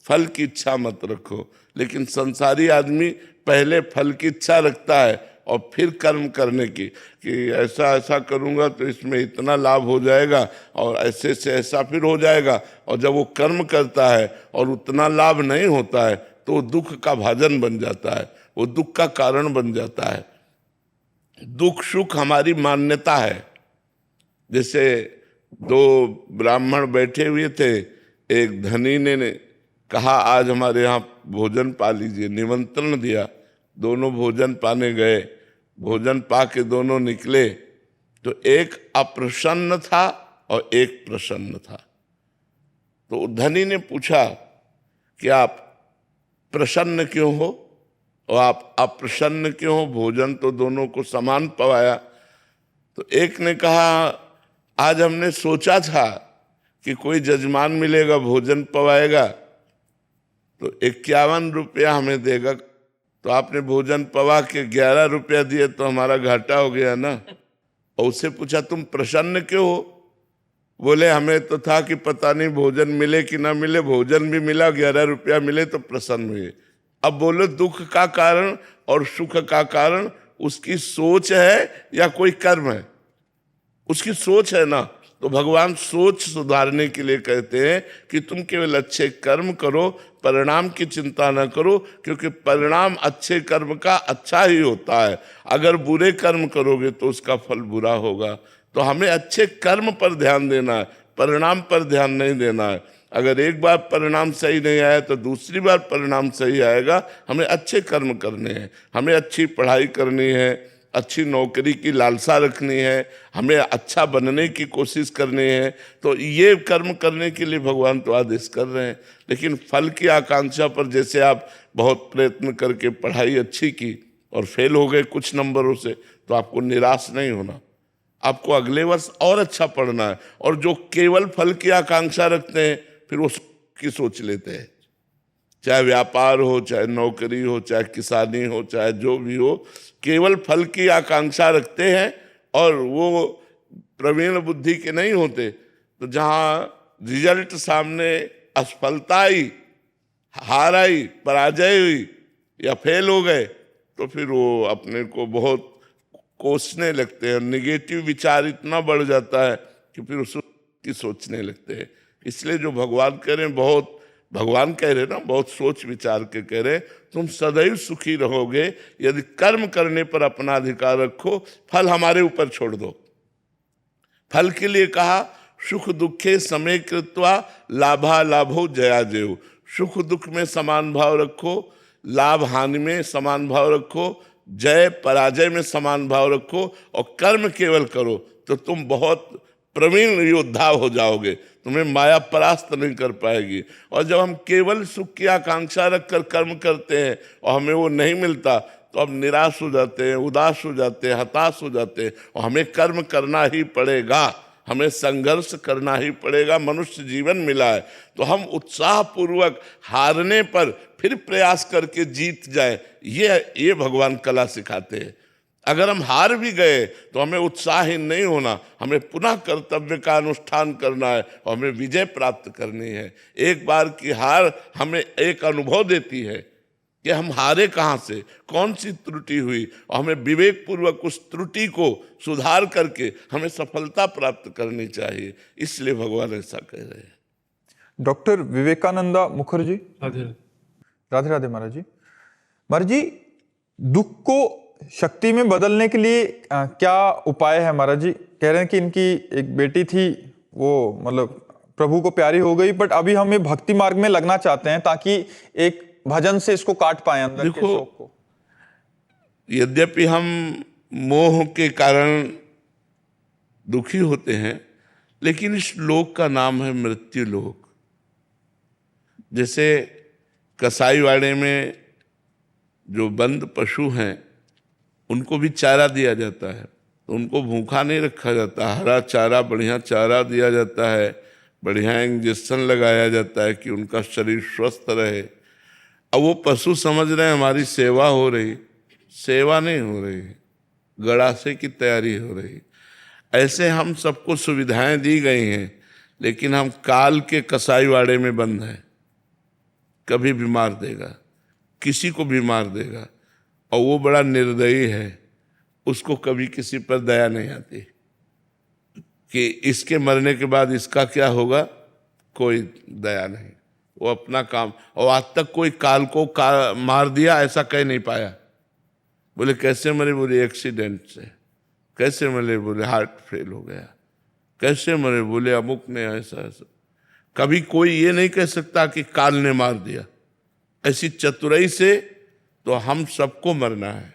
फल की इच्छा मत रखो। लेकिन संसारी आदमी पहले फल की इच्छा रखता है और फिर कर्म करने की, कि ऐसा ऐसा करूँगा तो इसमें इतना लाभ हो जाएगा और ऐसे से ऐसा फिर हो जाएगा। और जब वो कर्म करता है और उतना लाभ नहीं होता है तो वो दुख का भाजन बन जाता है, वो दुख का कारण बन जाता है। दुख सुख हमारी मान्यता है। जैसे दो ब्राह्मण बैठे हुए थे, एक धनी ने कहा आज हमारे यहाँ भोजन पा लीजिए, निमंत्रण दिया। दोनों भोजन पाने गए, भोजन पा के दोनों निकले तो एक अप्रसन्न था और एक प्रसन्न था। तो धनी ने पूछा कि आप प्रसन्न क्यों हो और आप अप्रसन्न क्यों हो? भोजन तो दोनों को समान पवाया। तो एक ने कहा आज हमने सोचा था कि कोई जजमान मिलेगा, भोजन पवाएगा तो 51 रुपया हमें देगा, तो आपने भोजन पवा के 11 रुपया दिए तो हमारा घाटा हो गया ना। और उससे पूछा तुम प्रसन्न क्यों हो? बोले हमें तो था कि पता नहीं भोजन मिले कि ना मिले, भोजन भी मिला, 11 रुपया मिले तो प्रसन्न हुए। अब बोलो दुख का कारण और सुख का कारण उसकी सोच है या कोई कर्म है? उसकी सोच है ना। तो भगवान सोच सुधारने के लिए कहते हैं कि तुम केवल अच्छे कर्म करो, परिणाम की चिंता न करो, क्योंकि परिणाम अच्छे कर्म का अच्छा ही होता है। अगर बुरे कर्म करोगे तो उसका फल बुरा होगा। तो हमें अच्छे कर्म पर ध्यान देना है, परिणाम पर ध्यान नहीं देना है। अगर एक बार परिणाम सही नहीं आया तो दूसरी बार परिणाम सही आएगा। हमें अच्छे कर्म करने हैं, हमें अच्छी पढ़ाई करनी है, अच्छी नौकरी की लालसा रखनी है, हमें अच्छा बनने की कोशिश करनी है। तो ये कर्म करने के लिए भगवान तो आदेश कर रहे हैं। लेकिन फल की आकांक्षा पर, जैसे आप बहुत प्रयत्न करके पढ़ाई अच्छी की, और फेल हो गए कुछ नंबरों से, तो आपको निराश नहीं होना, आपको अगले वर्ष और अच्छा पढ़ना है। और जो केवल फल की आकांक्षा रखते हैं फिर उसकी सोच लेते हैं, चाहे व्यापार हो, चाहे नौकरी हो, चाहे किसानी हो, चाहे जो भी हो, केवल फल की आकांक्षा रखते हैं और वो प्रवीण बुद्धि के नहीं होते। तो जहाँ रिजल्ट सामने असफलता आई, हार आई, पराजय हुई या फेल हो गए, तो फिर वो अपने को बहुत कोसने लगते हैं, निगेटिव विचार इतना बढ़ जाता है कि फिर उसकी सोचने लगते हैं। इसलिए जो भगवान कह रहे हैं, बहुत भगवान कह रहे ना, बहुत सोच विचार के कह रहे, तुम सदैव सुखी रहोगे यदि कर्म करने पर अपना अधिकार रखो, फल हमारे ऊपर छोड़ दो। फल के लिए कहा सुख दुखे समय कृत्वा लाभा लाभो जया जयो, सुख दुख में समान भाव रखो, लाभ हानि में समान भाव रखो, जय पराजय में समान भाव रखो, और कर्म केवल करो तो तुम बहुत प्रवीण योद्धा हो जाओगे, तुम्हें माया परास्त नहीं कर पाएगी। और जब हम केवल सुख की आकांक्षा रखकर कर्म करते हैं और हमें वो नहीं मिलता, तो अब निराश हो जाते हैं, उदास हो जाते हैं, हताश हो जाते हैं। और हमें कर्म करना ही पड़ेगा, हमें संघर्ष करना ही पड़ेगा। मनुष्य जीवन मिला है तो हम उत्साहपूर्वक हारने पर फिर प्रयास करके जीत जाए, ये भगवान कला सिखाते हैं। अगर हम हार भी गए तो हमें उत्साहीन नहीं होना, हमें पुनः कर्तव्य का अनुष्ठान करना है और हमें विजय प्राप्त करनी है। एक बार की हार हमें एक अनुभव देती है कि हम हारे कहाँ से, कौन सी त्रुटि हुई, और हमें विवेक पूर्वक उस त्रुटि को सुधार करके हमें सफलता प्राप्त करनी चाहिए। इसलिए भगवान ऐसा कह रहे हैं। डॉक्टर विवेकानंदा मुखर्जी। राधे राधे राधे महाराज जी। महाराज जी, दुख को शक्ति में बदलने के लिए क्या उपाय है महाराज जी? कह रहे हैं कि इनकी एक बेटी थी, वो मतलब प्रभु को प्यारी हो गई, बट अभी हम ये भक्ति मार्ग में लगना चाहते हैं ताकि एक भजन से इसको काट पाए अंदर के शौक को। यद्यपि हम मोह के कारण दुखी होते हैं, लेकिन इस लोक का नाम है मृत्यु लोक। जैसे कसाईवाड़े में जो बंद पशु हैं उनको भी चारा दिया जाता है, तो उनको भूखा नहीं रखा जाता, हरा चारा, बढ़िया चारा दिया जाता है, बढ़िया इंजेक्शन लगाया जाता है कि उनका शरीर स्वस्थ रहे। अब वो पशु समझ रहे हैं हमारी सेवा हो रही, सेवा नहीं हो रही, गड़ासे की तैयारी हो रही। ऐसे हम सबको सुविधाएं दी गई हैं, लेकिन हम काल के कसाईवाड़े में बंद हैं। कभी भी मार देगा, किसी को भी मार देगा, और वो बड़ा निर्दयी है, उसको कभी किसी पर दया नहीं आती कि इसके मरने के बाद इसका क्या होगा, कोई दया नहीं। वो अपना काम, और आज तक कोई काल को मार दिया ऐसा कह नहीं पाया। बोले कैसे मरे? बोले एक्सीडेंट से। कैसे मरे? बोले हार्ट फेल हो गया। कैसे मरे? बोले अमुक ने ऐसा ऐसा। कभी कोई ये नहीं कह सकता कि काल ने मार दिया। ऐसी चतुराई से तो हम सबको मरना है।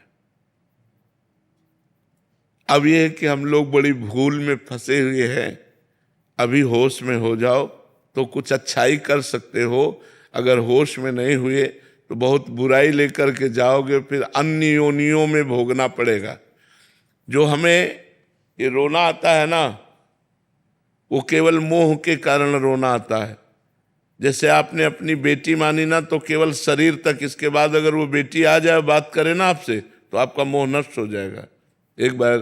अब ये है कि हम लोग बड़ी भूल में फंसे हुए हैं। अभी होश में हो जाओ तो कुछ अच्छाई कर सकते हो, अगर होश में नहीं हुए तो बहुत बुराई लेकर के जाओगे, फिर अन्य योनियों में भोगना पड़ेगा। जो हमें ये रोना आता है ना, वो केवल मोह के कारण रोना आता है। जैसे आपने अपनी बेटी मानी ना, तो केवल शरीर तक, इसके बाद अगर वो बेटी आ जाए बात करे ना आपसे, तो आपका मोह नष्ट हो जाएगा। एक बार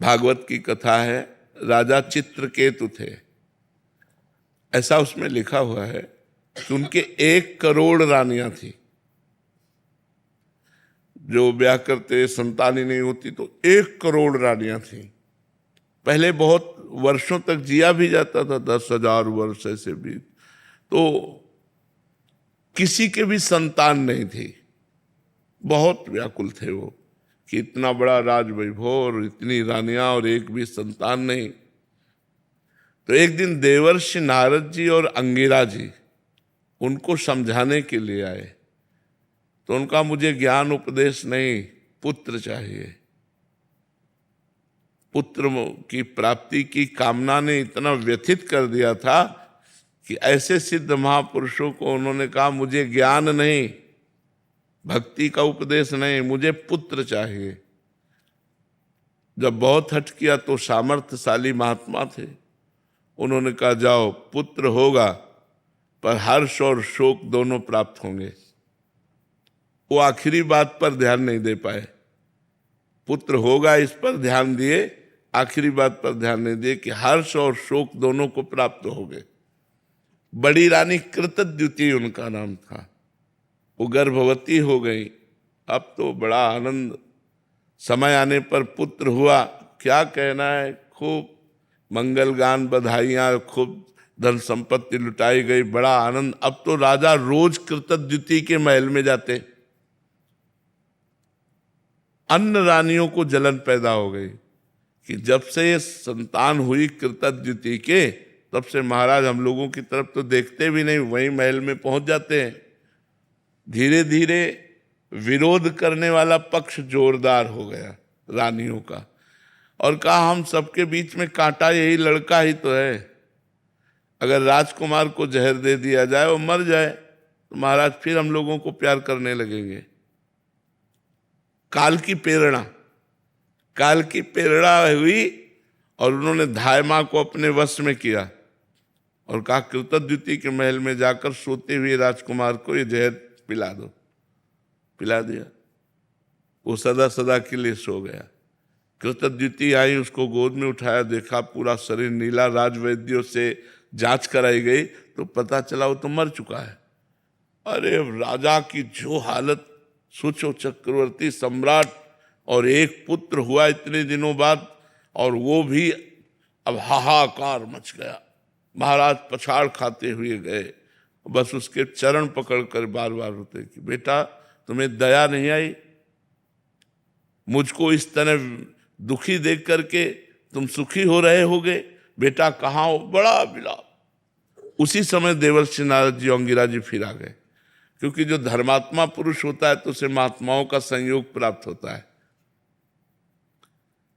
भागवत की कथा है, राजा चित्रकेतु थे। ऐसा उसमें लिखा हुआ है कि उनके 1 करोड़ रानियां थी। जो ब्याह करते संतान ही नहीं होती तो 1 करोड़ रानियां थी। पहले बहुत वर्षों तक जिया भी जाता था, 10,000 वर्ष ऐसे भी, तो किसी के भी संतान नहीं थी। बहुत व्याकुल थे वो कि इतना बड़ा राज वैभव और इतनी रानियां और एक भी संतान नहीं। तो एक दिन देवर्षि नारद जी और अंगिरा जी उनको समझाने के लिए आए। तो उनका मुझे ज्ञान उपदेश नहीं, पुत्र चाहिए। पुत्र की प्राप्ति की कामना ने इतना व्यथित कर दिया था कि ऐसे सिद्ध महापुरुषों को उन्होंने कहा मुझे ज्ञान नहीं, भक्ति का उपदेश नहीं, मुझे पुत्र चाहिए। जब बहुत हठ किया तो सामर्थ्यशाली महात्मा थे, उन्होंने कहा जाओ पुत्र होगा पर हर्ष और शोक दोनों प्राप्त होंगे। वो आखिरी बात पर ध्यान नहीं दे पाए, पुत्र होगा इस पर ध्यान दिए, आखिरी बात पर ध्यान नहीं दिए कि हर्ष और शोक दोनों को प्राप्त हो गए। बड़ी रानी कृतद्युति उनका नाम था, वो गर्भवती हो गई। अब तो बड़ा आनंद, समय आने पर पुत्र हुआ, क्या कहना है, खूब मंगल गान बधाइयां, खूब धन संपत्ति लुटाई गई, बड़ा आनंद। अब तो राजा रोज कृतद्युति के महल में जाते। अन्य रानियों को जलन पैदा हो गई कि जब से ये संतान हुई कृतद्युति के, तब से महाराज हम लोगों की तरफ तो देखते भी नहीं, वहीं महल में पहुंच जाते हैं। धीरे धीरे विरोध करने वाला पक्ष जोरदार हो गया रानियों का, और कहा हम सबके बीच में कांटा यही लड़का ही तो है, अगर राजकुमार को जहर दे दिया जाए वो मर जाए तो महाराज फिर हम लोगों को प्यार करने लगेंगे। काल की प्रेरणा हुई और उन्होंने धायमा को अपने वश में किया और कहा कृतद्युति के महल में जाकर सोते हुए राजकुमार को ये जहर पिला दो। पिला दिया, वो सदा सदा के लिए सो गया। कृतद्युति आई, उसको गोद में उठाया, देखा पूरा शरीर नीला, राजवैद्यों से जांच कराई गई तो पता चला वो तो मर चुका है। अरे राजा की जो हालत, सोचो चक्रवर्ती सम्राट और एक पुत्र हुआ इतने दिनों बाद, और वो भी अब हाहाकार मच गया। महाराज पछाड़ खाते हुए गए, बस उसके चरण पकड़कर बार बार रोते कि बेटा तुम्हें दया नहीं आई, मुझको इस तरह दुखी देख करके तुम सुखी हो रहे होगे, बेटा कहाँ हो, बड़ा विलाप। उसी समय देवर्षि नारद जी अंगिरा जी फिर आ गए, क्योंकि जो धर्मात्मा पुरुष होता है तो उसे महात्माओं का संयोग प्राप्त होता है।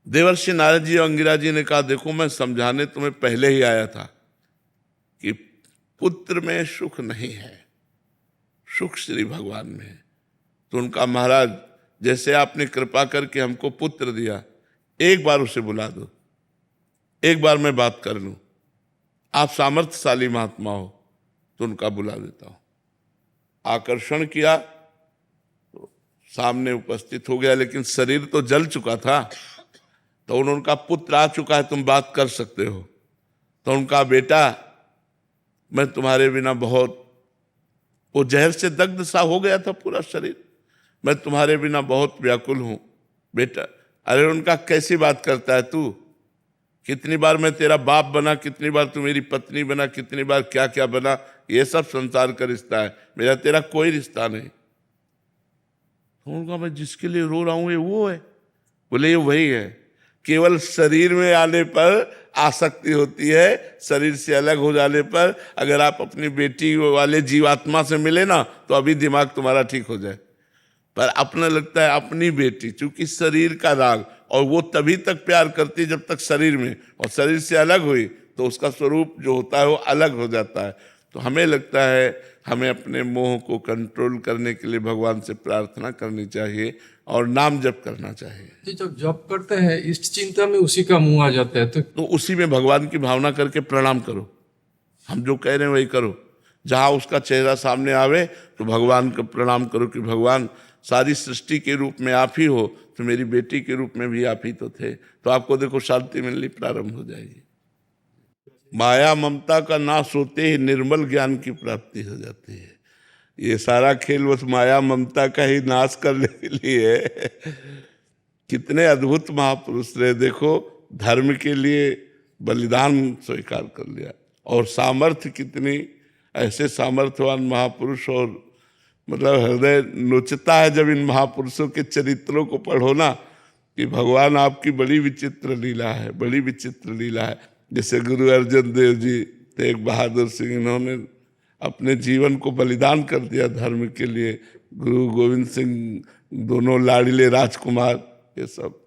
देवर्षि नारद जी अंगिरा जी ने कहा देखो मैं समझाने तुम्हें पहले ही आया था कि पुत्र में सुख नहीं है, सुख श्री भगवान में है। तो उनका महाराज जैसे आपने कृपा करके हमको पुत्र दिया, एक बार उसे बुला दो, एक बार मैं बात कर लूं, आप सामर्थ्यशाली महात्मा हो तो उनका बुला देता हूं। आकर्षण किया तो सामने उपस्थित हो गया, लेकिन शरीर तो जल चुका था। तो उन्होंने कहा पुत्र आ चुका है, तुम बात कर सकते हो। तो उनका बेटा मैं तुम्हारे बिना बहुत, वो जहर से दग्ध सा हो गया था पूरा शरीर, मैं तुम्हारे बिना बहुत व्याकुल हूं बेटा। अरे उनका कैसी बात करता है तू, कितनी बार मैं तेरा बाप बना, कितनी बार तू मेरी पत्नी बना, कितनी बार क्या क्या बना, ये सब संसार का रिश्ता है, मेरा तेरा कोई रिश्ता नहीं। तो उनका मैं जिसके लिए रो रहा हूं ये वो है। बोले ये वही है, केवल शरीर में आने पर आसक्ति होती है, शरीर से अलग हो जाने पर अगर आप अपनी बेटी वाले जीवात्मा से मिले ना तो अभी दिमाग तुम्हारा ठीक हो जाए। पर अपना लगता है अपनी बेटी, चूंकि शरीर का राग, और वो तभी तक प्यार करती जब तक शरीर में, और शरीर से अलग हुई तो उसका स्वरूप जो होता है वो अलग हो जाता है। तो हमें लगता है हमें अपने मोह को कंट्रोल करने के लिए भगवान से प्रार्थना करनी चाहिए और नाम जप करना चाहिए। जी, जब जप करते हैं इष्ट चिंता में उसी का मुंह आ जाता है, तो उसी में भगवान की भावना करके प्रणाम करो, हम जो कह रहे हैं वही करो। जहाँ उसका चेहरा सामने आवे तो भगवान का प्रणाम करो कि भगवान सारी सृष्टि के रूप में आप ही हो, तो मेरी बेटी के रूप में भी आप ही तो थे। तो आपको देखो शांति मिलनी प्रारंभ हो जाएगी। माया ममता का नाश होते ही निर्मल ज्ञान की प्राप्ति हो जाती है। ये सारा खेल बस माया ममता का ही नाश करने के लिए है। कितने अद्भुत महापुरुष रहे, देखो धर्म के लिए बलिदान स्वीकार कर लिया, और सामर्थ्य कितनी, ऐसे सामर्थ्यवान महापुरुष। और मतलब हृदय नोचता है जब इन महापुरुषों के चरित्रों को पढ़ो ना, कि भगवान आपकी बड़ी विचित्र लीला है, बड़ी विचित्र लीला है। जैसे गुरु अर्जन देव जी तेग बहादुर सिंह, इन्होंने अपने जीवन को बलिदान कर दिया धर्म के लिए। गुरु गोविंद सिंह, दोनों लाडले राजकुमार, ये सब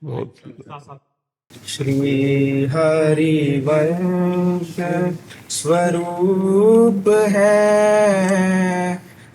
बहुत श्री हरि वंश स्वरूप है,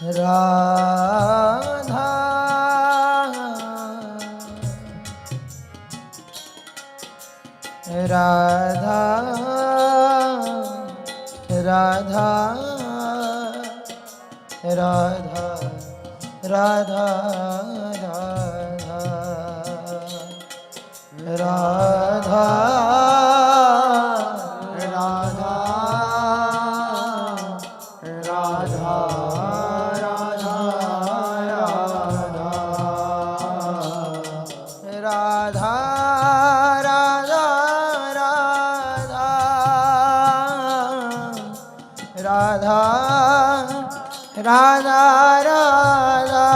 राधा राधा राधा राधा राधा राधा राधा राधा राधा राधा राधा राधा राधा राधा राधा राधा राधा राधा राधा हाय राधा राधा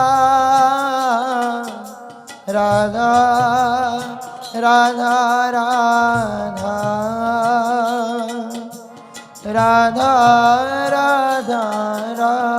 राधा राधा राधा राधा राधा राधा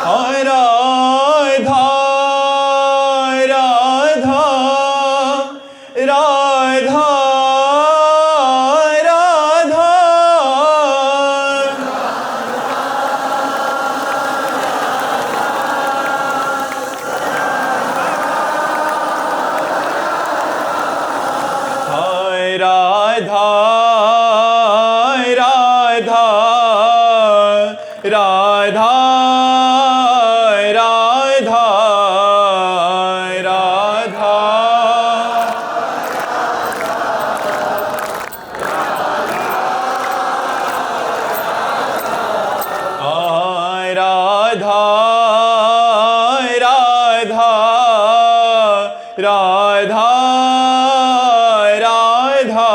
हाय राधा राधा राधा राधा हाय राधा राधा राधा राधा राधा हाय राधा राधा राधा राधा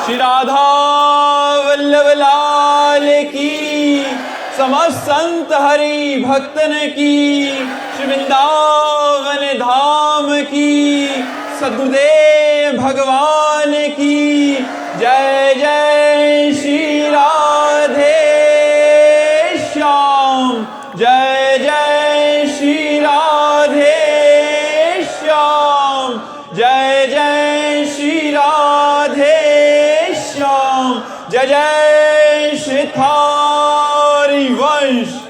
श्री राधा वल्लभ लाल की, समस्त संत हरि भक्तन की, श्री वृंदावन धाम की, सद्गुरुदेव भगवान की जय जय श्री राधे श्याम, जय जय श्री राधे श्याम, जय जय श्री राधे श्याम, जय जय श्री हरि वंश।